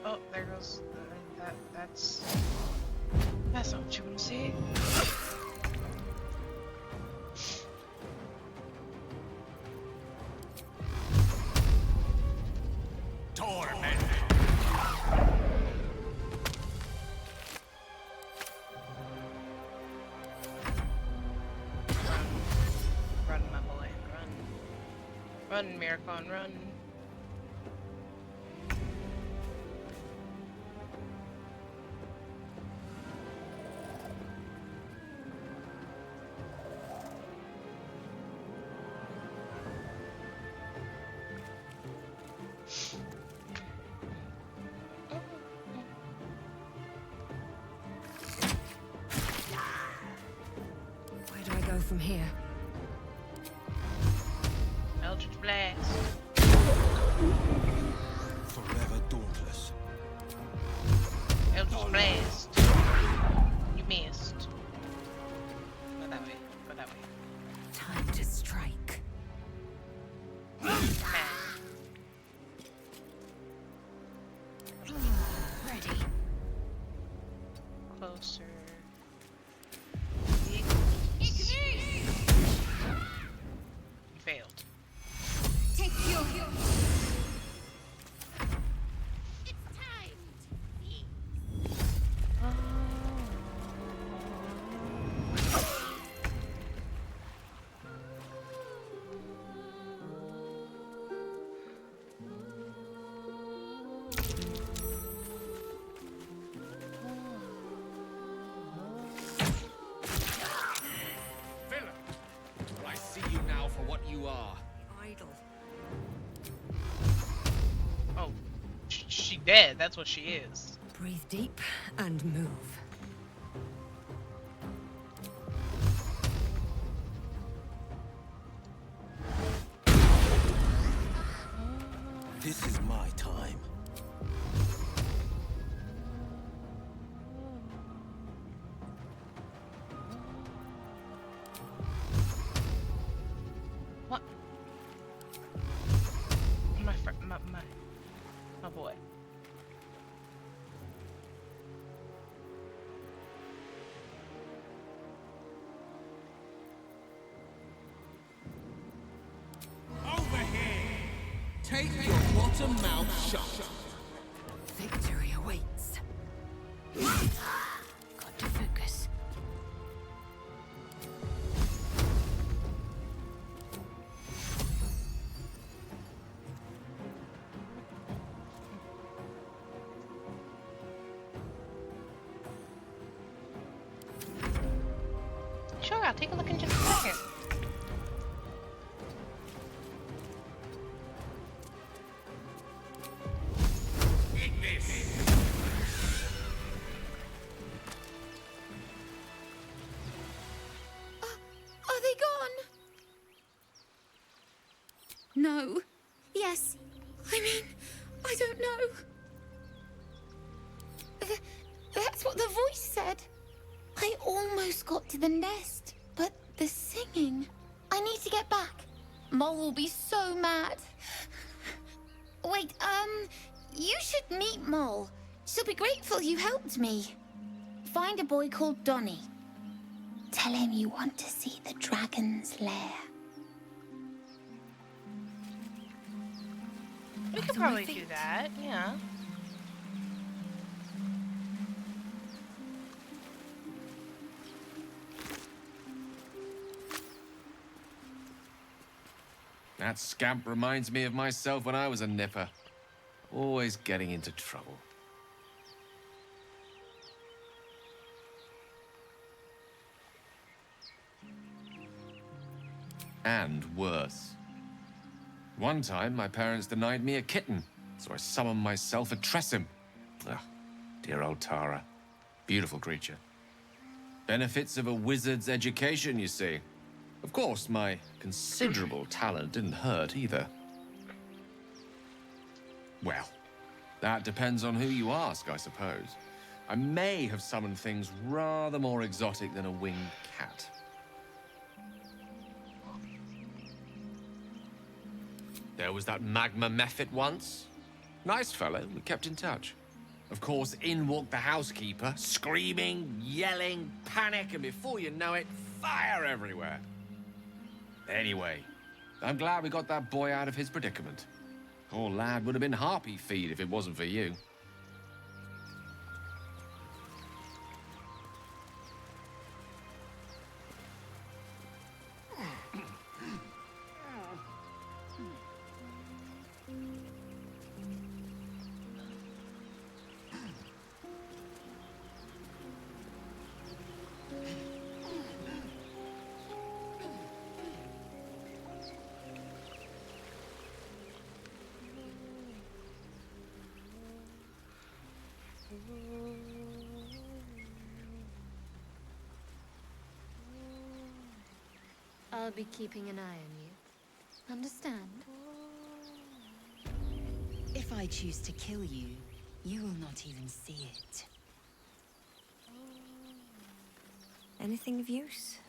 Oh, there goes. That's not what you want to see. Torment. Run, my boy, run. Run, Miracon, run. Where do I go from here? Eldritch Blast. Forever dauntless. Eldritch Blast. You missed. Go that way. Go that way. Time to strike. Ready. Closer. You failed. Take you. I see you now for what you are. Idle. Oh, she dead. That's what she is. Breathe deep and move. This is my time. What? My boy. Over here! Take your bottom mouth shut. Victory awaits. Got to focus. Sure, I'll take a look in just a second. No. Yes. I mean, I don't know. That's what the voice said. I almost got to the nest, but the singing... I need to get back. Mole will be so mad. Wait, you should meet Mole. She'll be grateful you helped me. Find a boy called Donny. Tell him you want to see the dragon's lair. We could probably do that, yeah. That scamp reminds me of myself when I was a nipper. Always getting into trouble. And worse. One time, my parents denied me a kitten, so I summoned myself a Tressim. Ugh, dear old Tara. Beautiful creature. Benefits of a wizard's education, you see. Of course, my considerable talent didn't hurt either. Well, that depends on who you ask, I suppose. I may have summoned things rather more exotic than a winged cat. There was that Magma Mephit once. Nice fellow, we kept in touch. Of course, in walked the housekeeper, screaming, yelling, panic, and before you know it, fire everywhere. Anyway, I'm glad we got that boy out of his predicament. Poor lad would have been harpy feed if it wasn't for you. I'll be keeping an eye on you. Understand? If I choose to kill you, you will not even see it. Anything of use?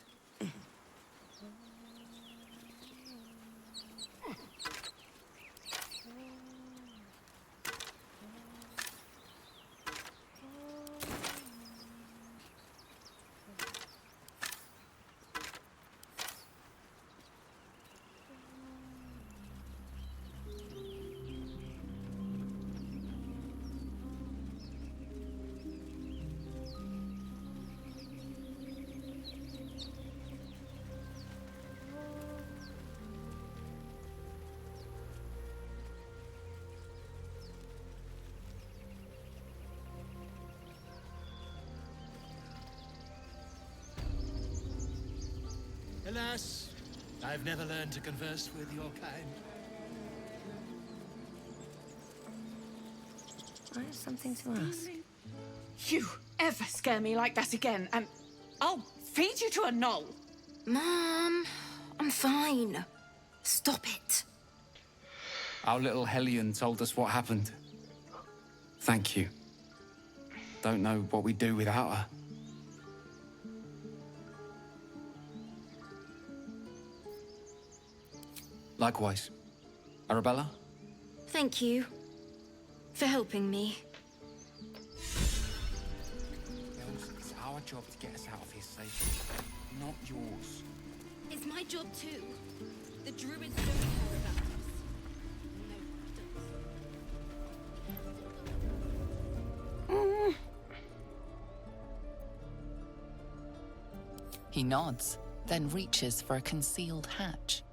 Alas, I've never learned to converse with your kind. I have something to ask. You ever scare me like that again, and I'll feed you to a knoll. Mom, I'm fine. Stop it. Our little Hellion told us what happened. Thank you. Don't know what we'd do without her. Likewise. Arabella? Thank you for helping me. It's our job to get us out of here safely, not yours. It's my job too. The druids don't care about us. He nods, then reaches for a concealed hatch.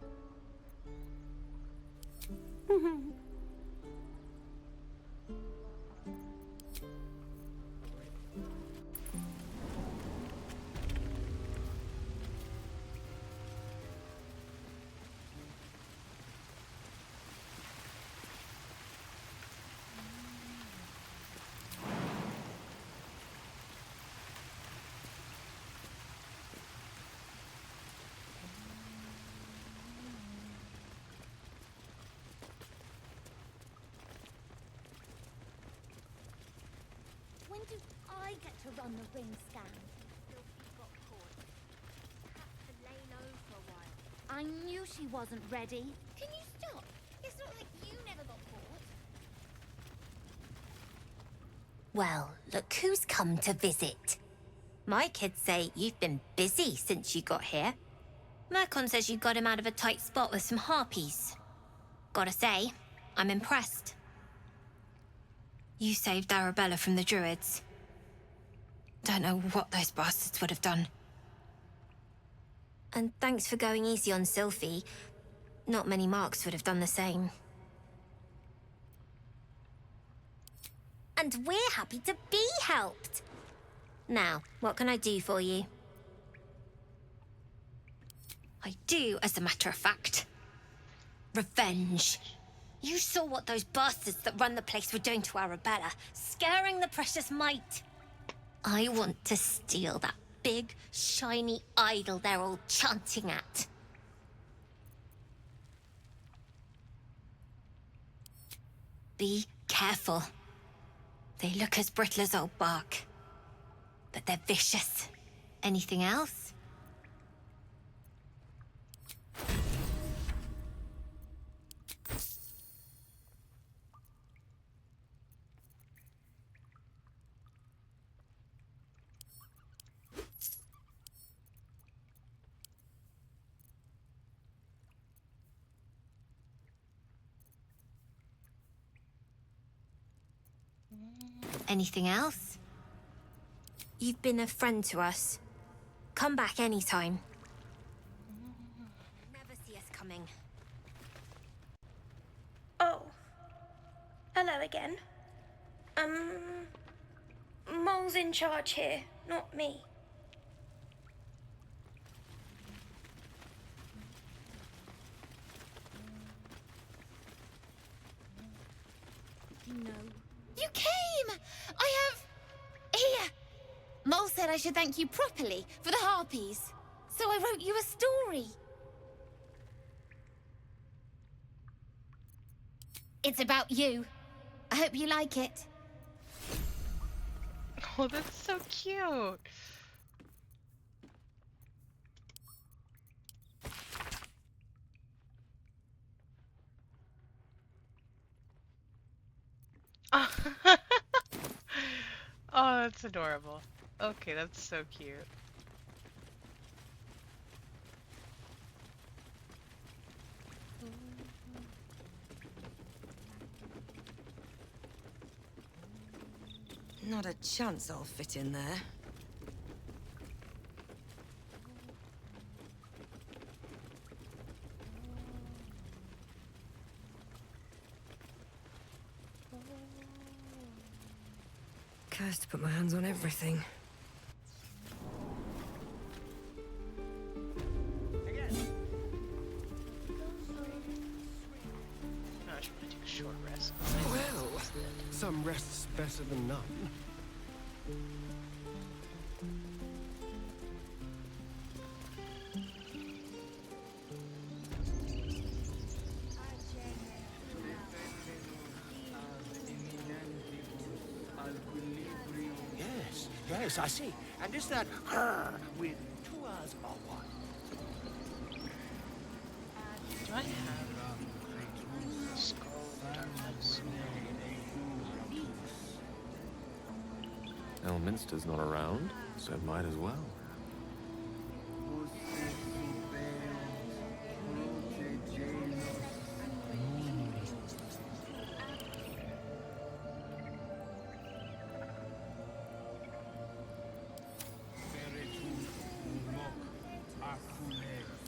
I get to run the ring scan. I knew she wasn't ready. Can you stop? It's not like you never got caught. Well, look who's come to visit. My kids say you've been busy since you got here. Mercon says you got him out of a tight spot with some harpies. Gotta say, I'm impressed. You saved Arabella from the Druids. Don't know what those bastards would have done. And thanks for going easy on Sylphie. Not many Marks would have done the same. And we're happy to be helped. Now, what can I do for you? I do, as a matter of fact. Revenge. You saw what those bastards that run the place were doing to Arabella, scaring the precious mite. I want to steal that big, shiny idol they're all chanting at. Be careful. They look as brittle as old bark, but they're vicious. Anything else? Anything else? You've been a friend to us. Come back anytime. Never see us coming. Oh. Hello again. Mole's in charge here, not me. No. You came! I have... Here! Mole said I should thank you properly for the harpies. So I wrote you a story. It's about you. I hope you like it. Oh, that's so cute. Oh, that's adorable. Okay, that's so cute. Not a chance I'll fit in there. Cursed to put my hands on everything. No, I should probably take a short rest. Well, some rest's better than none. Yes, I see. And is that her with 2 R's or what? Do I have skull darkness? Elminster's not around, so might as well.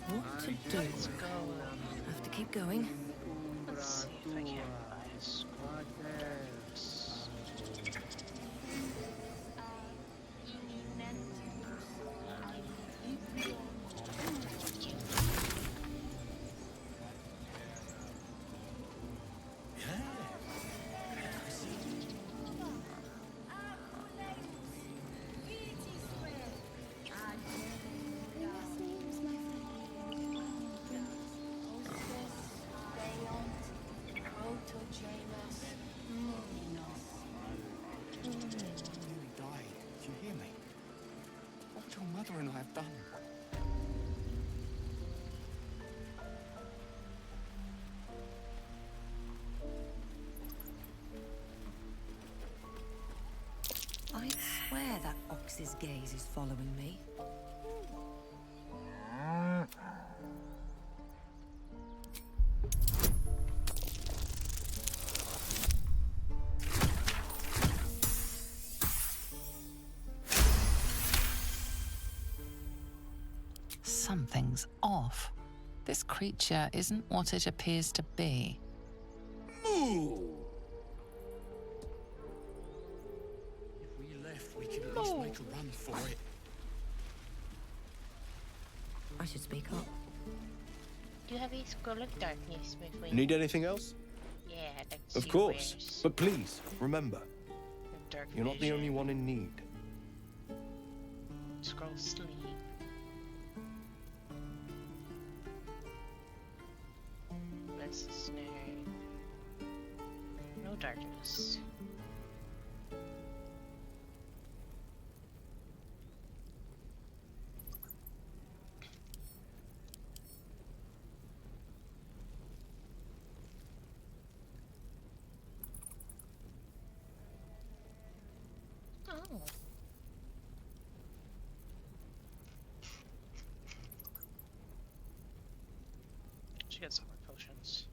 What to do? Let's go. Have to keep going. Let's see if I can buy a skull. Max's gaze is following me. Something's off. This creature isn't what it appears to be. Moo! If we left, we could at least make a run for it. I should speak up. Do you have a scroll of darkness, my friend? Need anything else? Yeah, that's Of course. But please, remember, Dark you're not the vision. only one in need. Scroll sleep. This is no darkness. Oh. She got some more potions.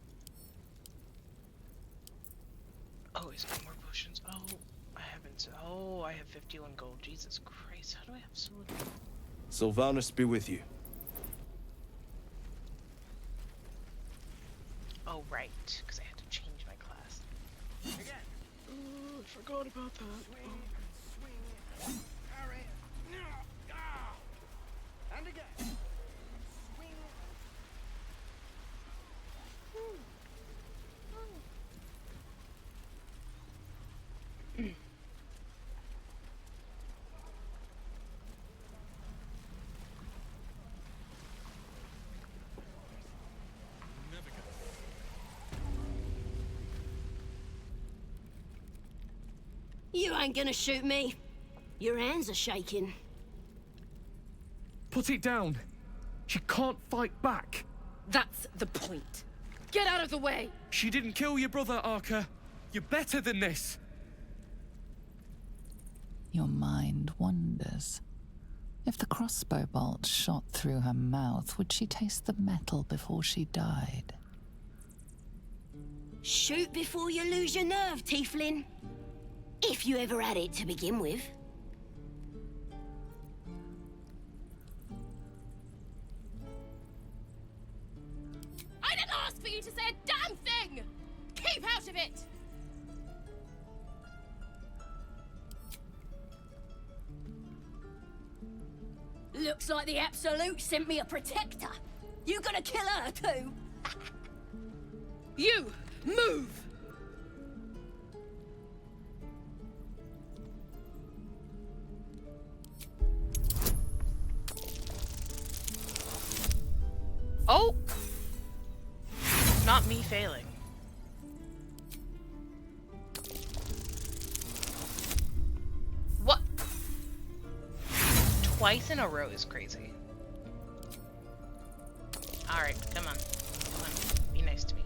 Oh, he's got more potions. Oh, I haven't. Oh, I have 51 gold. Jesus Christ, how do I have so little? Sylvanus be with you. Oh, right, because I had to change my class. Again. Oh, I forgot about that. Swing, parry, and again. Swing. You ain't gonna shoot me. Your hands are shaking. Put it down. She can't fight back. That's the point. Get out of the way! She didn't kill your brother, Arca. You're better than this. Your mind wanders. If the crossbow bolt shot through her mouth, would she taste the metal before she died? Shoot before you lose your nerve, Tiefling. If you ever had it to begin with. I didn't ask for you to say a damn thing! Keep out of it! Looks like the Absolute sent me a protector. You gonna kill her too? You! Move! Oh! Not me failing. What? Twice in a row is crazy. Alright, come on. Come on. Be nice to me.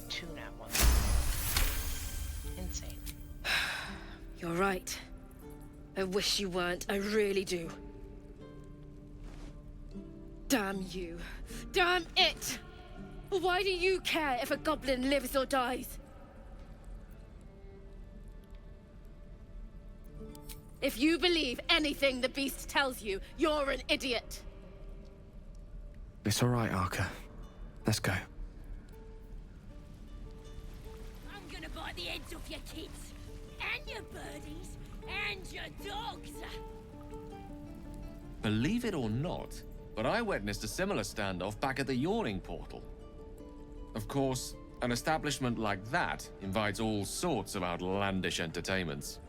Two nat ones. Insane. You're right. I wish you weren't. I really do. Damn you. Damn it! Why do you care if a goblin lives or dies? If you believe anything the beast tells you, you're an idiot. It's all right, Arca. Let's go. I'm gonna bite the heads off your kids, and your birdies, and your dogs. Believe it or not, but I witnessed a similar standoff back at the Yawning Portal. Of course, an establishment like that invites all sorts of outlandish entertainments.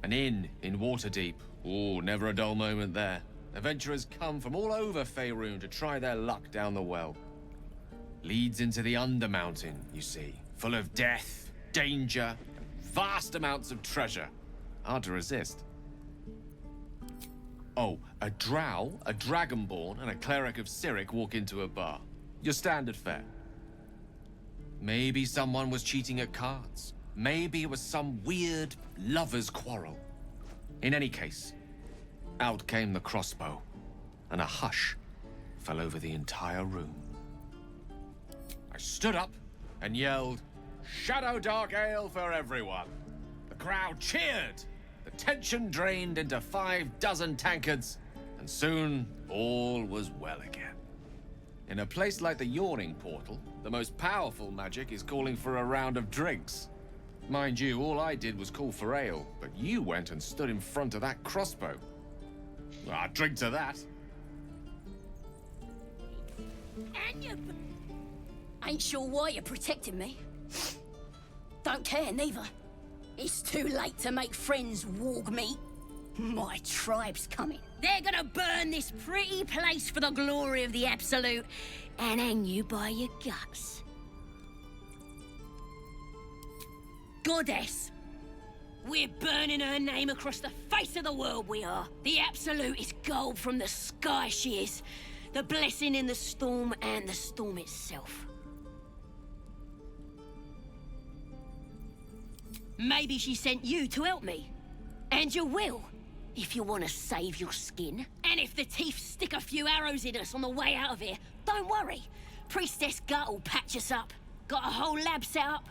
An inn in Waterdeep. Oh, never a dull moment there. Adventurers come from all over Faerun to try their luck down the well. Leads into the Undermountain, you see. Full of death, danger, vast amounts of treasure. Hard to resist. Oh, a drow, a dragonborn, and a cleric of Cyric walk into a bar. Your standard fare. Maybe someone was cheating at cards, Maybe it was some weird lover's quarrel. In any case, out came the crossbow, and a hush fell over the entire room. I stood up and yelled, "Shadow Dark Ale for everyone!" The crowd cheered. The tension drained into 6 tankards, and soon all was well again. In a place like the Yawning Portal, the most powerful magic is calling for a round of drinks. Mind you, all I did was call for ale, but you went and stood in front of that crossbow. Well, I'd drink to that. And you... Ain't sure why you're protecting me. Don't care, neither. It's too late to make friends, warg meat. My tribe's coming. They're gonna burn this pretty place for the glory of the Absolute and hang you by your guts. Goddess. We're burning her name across the face of the world, we are. The Absolute is gold from the sky, she is. The blessing in the storm and the storm itself. Maybe she sent you to help me. And you will, if you want to save your skin. And if the teeth stick a few arrows in us on the way out of here, don't worry. Priestess Gut will patch us up. Got a whole lab set up.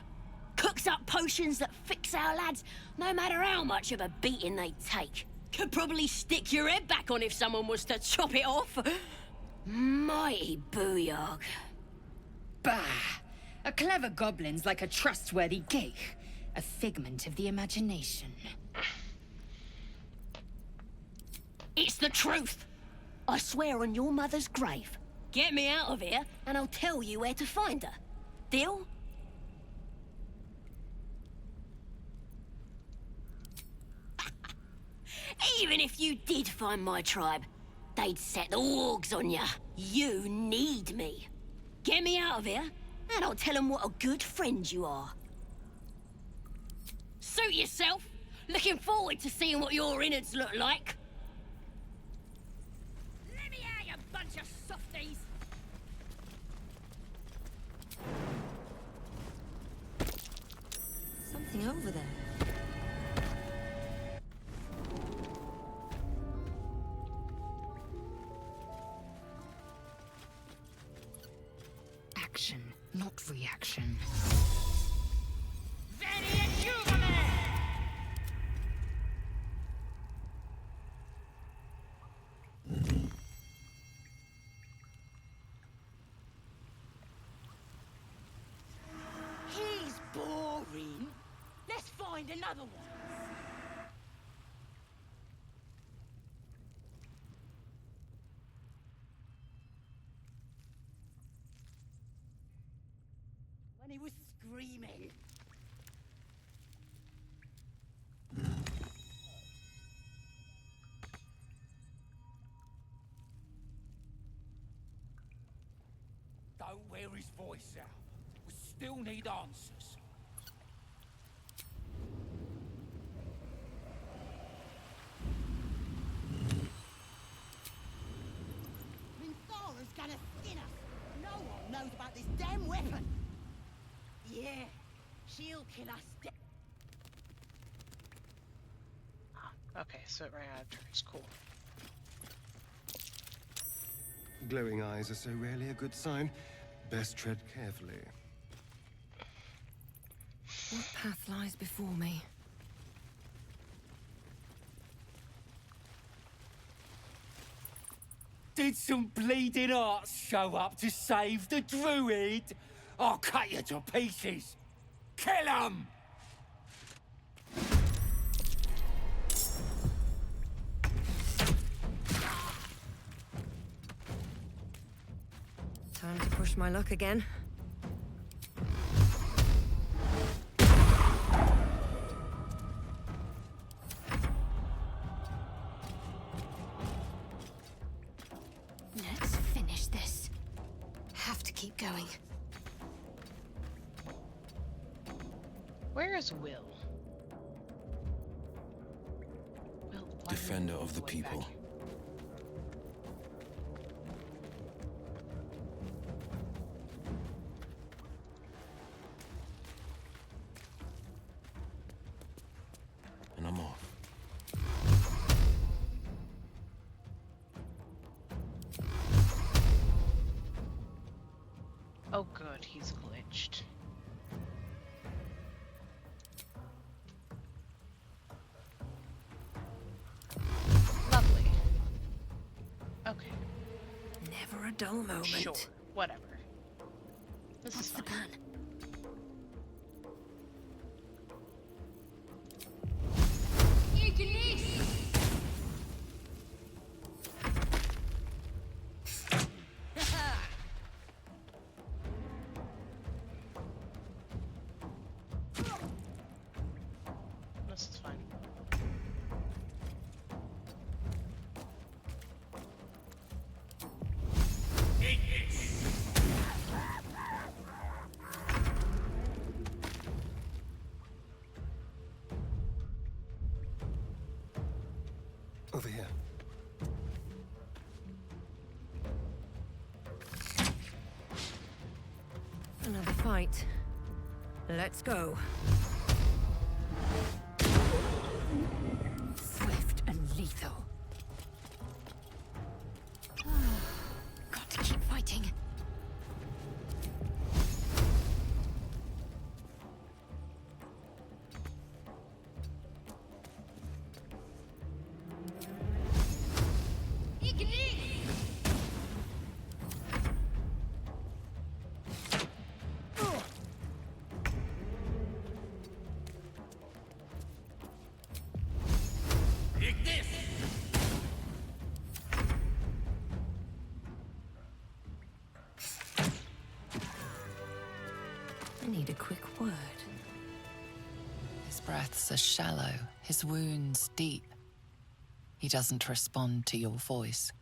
Cooks up potions that fix our lads, no matter how much of a beating they take. Could probably stick your head back on if someone was to chop it off. Mighty booyog. Bah! A clever goblin's like a trustworthy gig. A figment of the imagination. It's the truth. I swear on your mother's grave. Get me out of here, and I'll tell you where to find her. Deal? Even if you did find my tribe, they'd set the wargs on ya. You need me. Get me out of here, and I'll tell them what a good friend you are. Suit yourself. Looking forward to seeing what your innards look like. Let me out, you bunch of softies. Something over there. Action, not reaction. He's boring. Let's find another one. When he was screaming. Don't wear his voice out. We still need answers. Minthara's gonna skin us. No one knows about this damn weapon. Yeah, she'll kill us. Okay, so it ran out of turns. Cool. Glowing eyes are so rarely a good sign. Best tread carefully. What path lies before me? Did some bleeding arts show up to save the druid? I'll cut you to pieces. Kill 'em! Time to push my luck again. Let's finish this. Have to keep going. Where is Will? Defender of the people. Oh good, he's glitched. Lovely. Okay. Never a dull moment. Sure, whatever. This What's is the fine. plan? This is fine. Over here. Another fight. Let's go. Swift and lethal. Got to keep fighting. I need a quick word. His breaths are shallow, his wounds deep. He doesn't respond to your voice.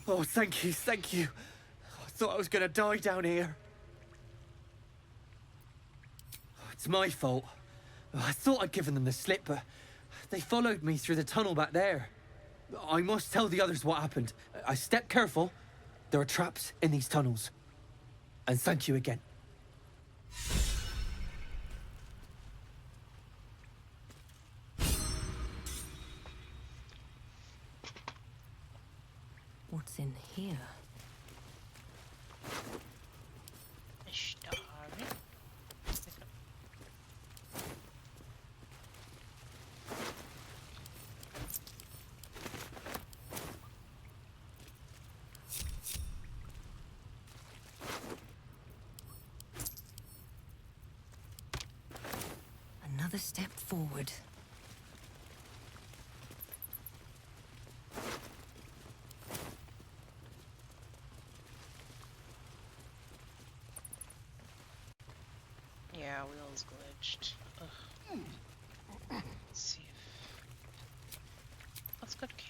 Oh, thank you, thank you. I thought I was gonna die down here. It's my fault. I thought I'd given them the slip, but they followed me through the tunnel back there. I must tell the others what happened. I stepped careful. There are traps in these tunnels. And thank you again. What's in here? Another step forward. Yeah, wheel's glitched. Ugh. Let's see if... Let's go to camp.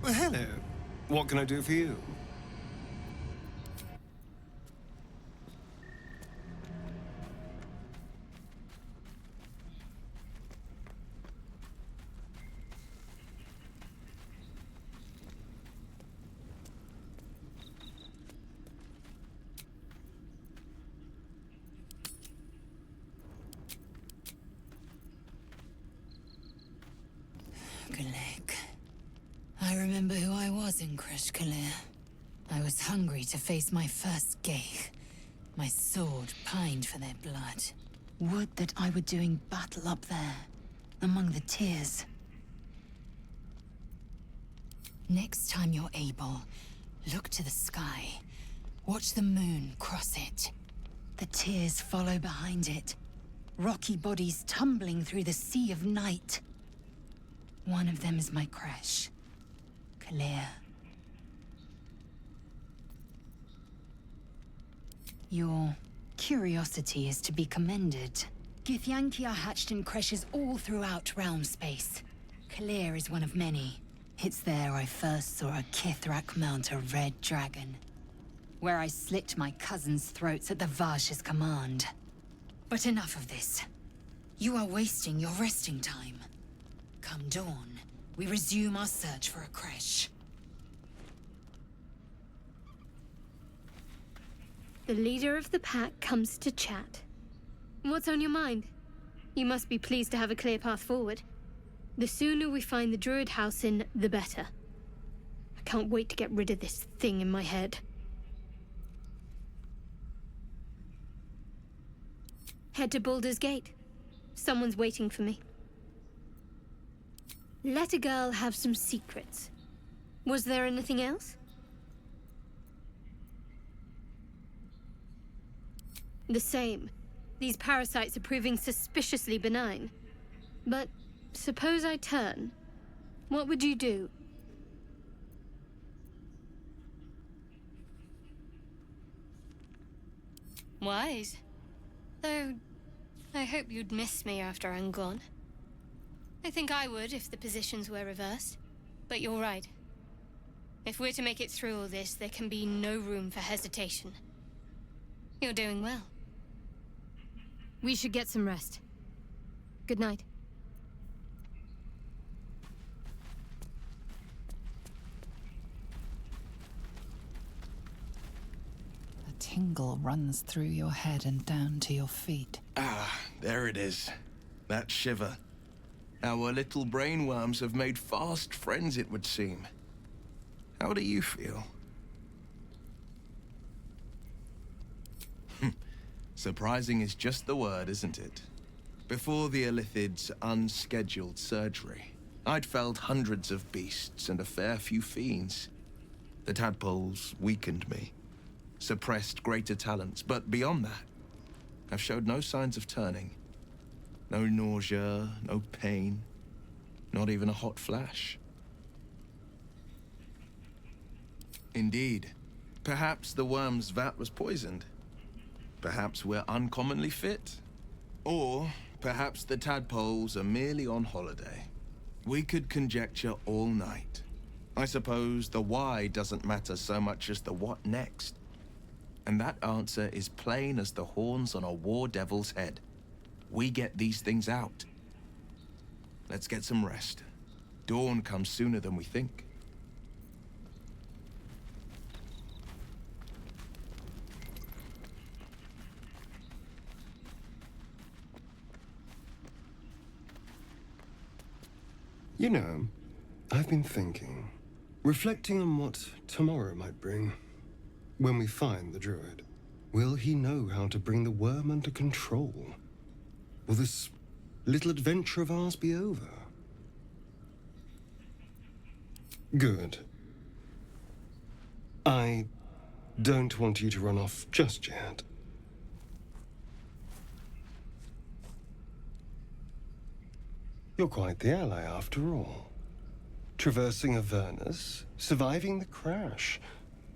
Well, hello. What can I do for you? Galek. I remember who I was in Kresh Kalir. I was hungry to face my first Geich. My sword pined for their blood. Would that I were doing battle up there, among the tears. Next time you're able, look to the sky. Watch the moon cross it. The tears follow behind it. Rocky bodies tumbling through the sea of night. One of them is my Kresh. Kalir. Your curiosity is to be commended. Githyanki are hatched in Kreshes all throughout realm space. Kalir is one of many. It's there I first saw a Kithrak mount a red dragon. Where I slit my cousin's throats at the Vaj's command. But enough of this. You are wasting your resting time. Come dawn, we resume our search for a creche. The leader of the pack comes to chat. What's on your mind? You must be pleased to have a clear path forward. The sooner we find the Druid house in, the better. I can't wait to get rid of this thing in my head. Head to Baldur's Gate. Someone's waiting for me. Let a girl have some secrets. Was there anything else? The same. These parasites are proving suspiciously benign. But suppose I turn. What would you do? Wise. Though, I hope you'd miss me after I'm gone. I think I would if the positions were reversed. But you're right. If we're to make it through all this, there can be no room for hesitation. You're doing well. We should get some rest. Good night. A tingle runs through your head and down to your feet. Ah, there it is. That shiver. Our little brainworms have made fast friends, it would seem. How do you feel? Surprising is just the word, isn't it? Before the Illithid's unscheduled surgery, I'd felled hundreds of beasts and a fair few fiends. The tadpoles weakened me, suppressed greater talents, but beyond that, I've showed no signs of turning. No nausea, no pain, not even a hot flash. Indeed, perhaps the worm's vat was poisoned. Perhaps we're uncommonly fit. Or perhaps the tadpoles are merely on holiday. We could conjecture all night. I suppose the why doesn't matter so much as the what next. And that answer is plain as the horns on a war devil's head. We get these things out. Let's get some rest. Dawn comes sooner than we think. You know, I've been thinking, reflecting on what tomorrow might bring. When we find the druid, will he know how to bring the worm under control? Will this little adventure of ours be over? Good. I don't want you to run off just yet. You're quite the ally, after all. Traversing Avernus, surviving the crash,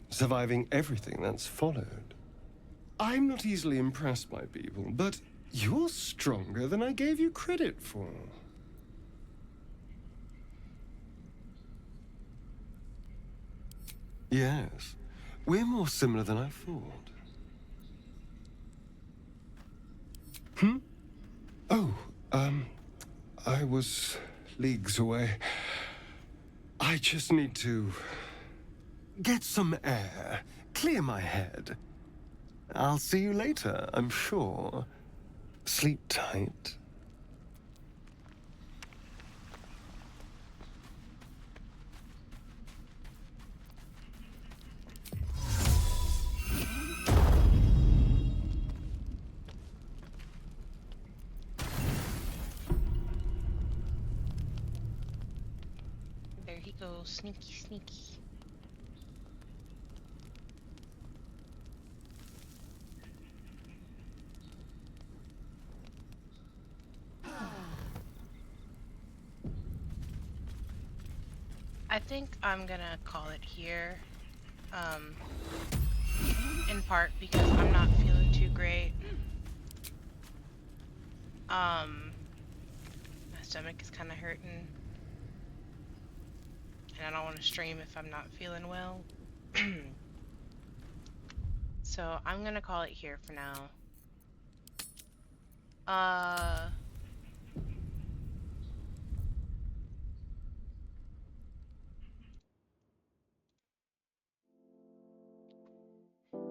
surviving everything that's followed. I'm not easily impressed by people, but you're stronger than I gave you credit for. Yes, we're more similar than I thought. Oh, I was leagues away. I just need to get some air, clear my head. I'll see you later, I'm sure. Sleep tight. There he goes, sneaky, sneaky. I think I'm gonna call it here, in part because I'm not feeling too great. My stomach is kind of hurting. and I don't want to stream if I'm not feeling well. So I'm gonna call it here for now.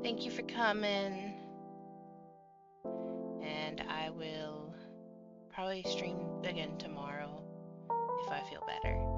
Thank you for coming, and I will probably stream again tomorrow if I feel better.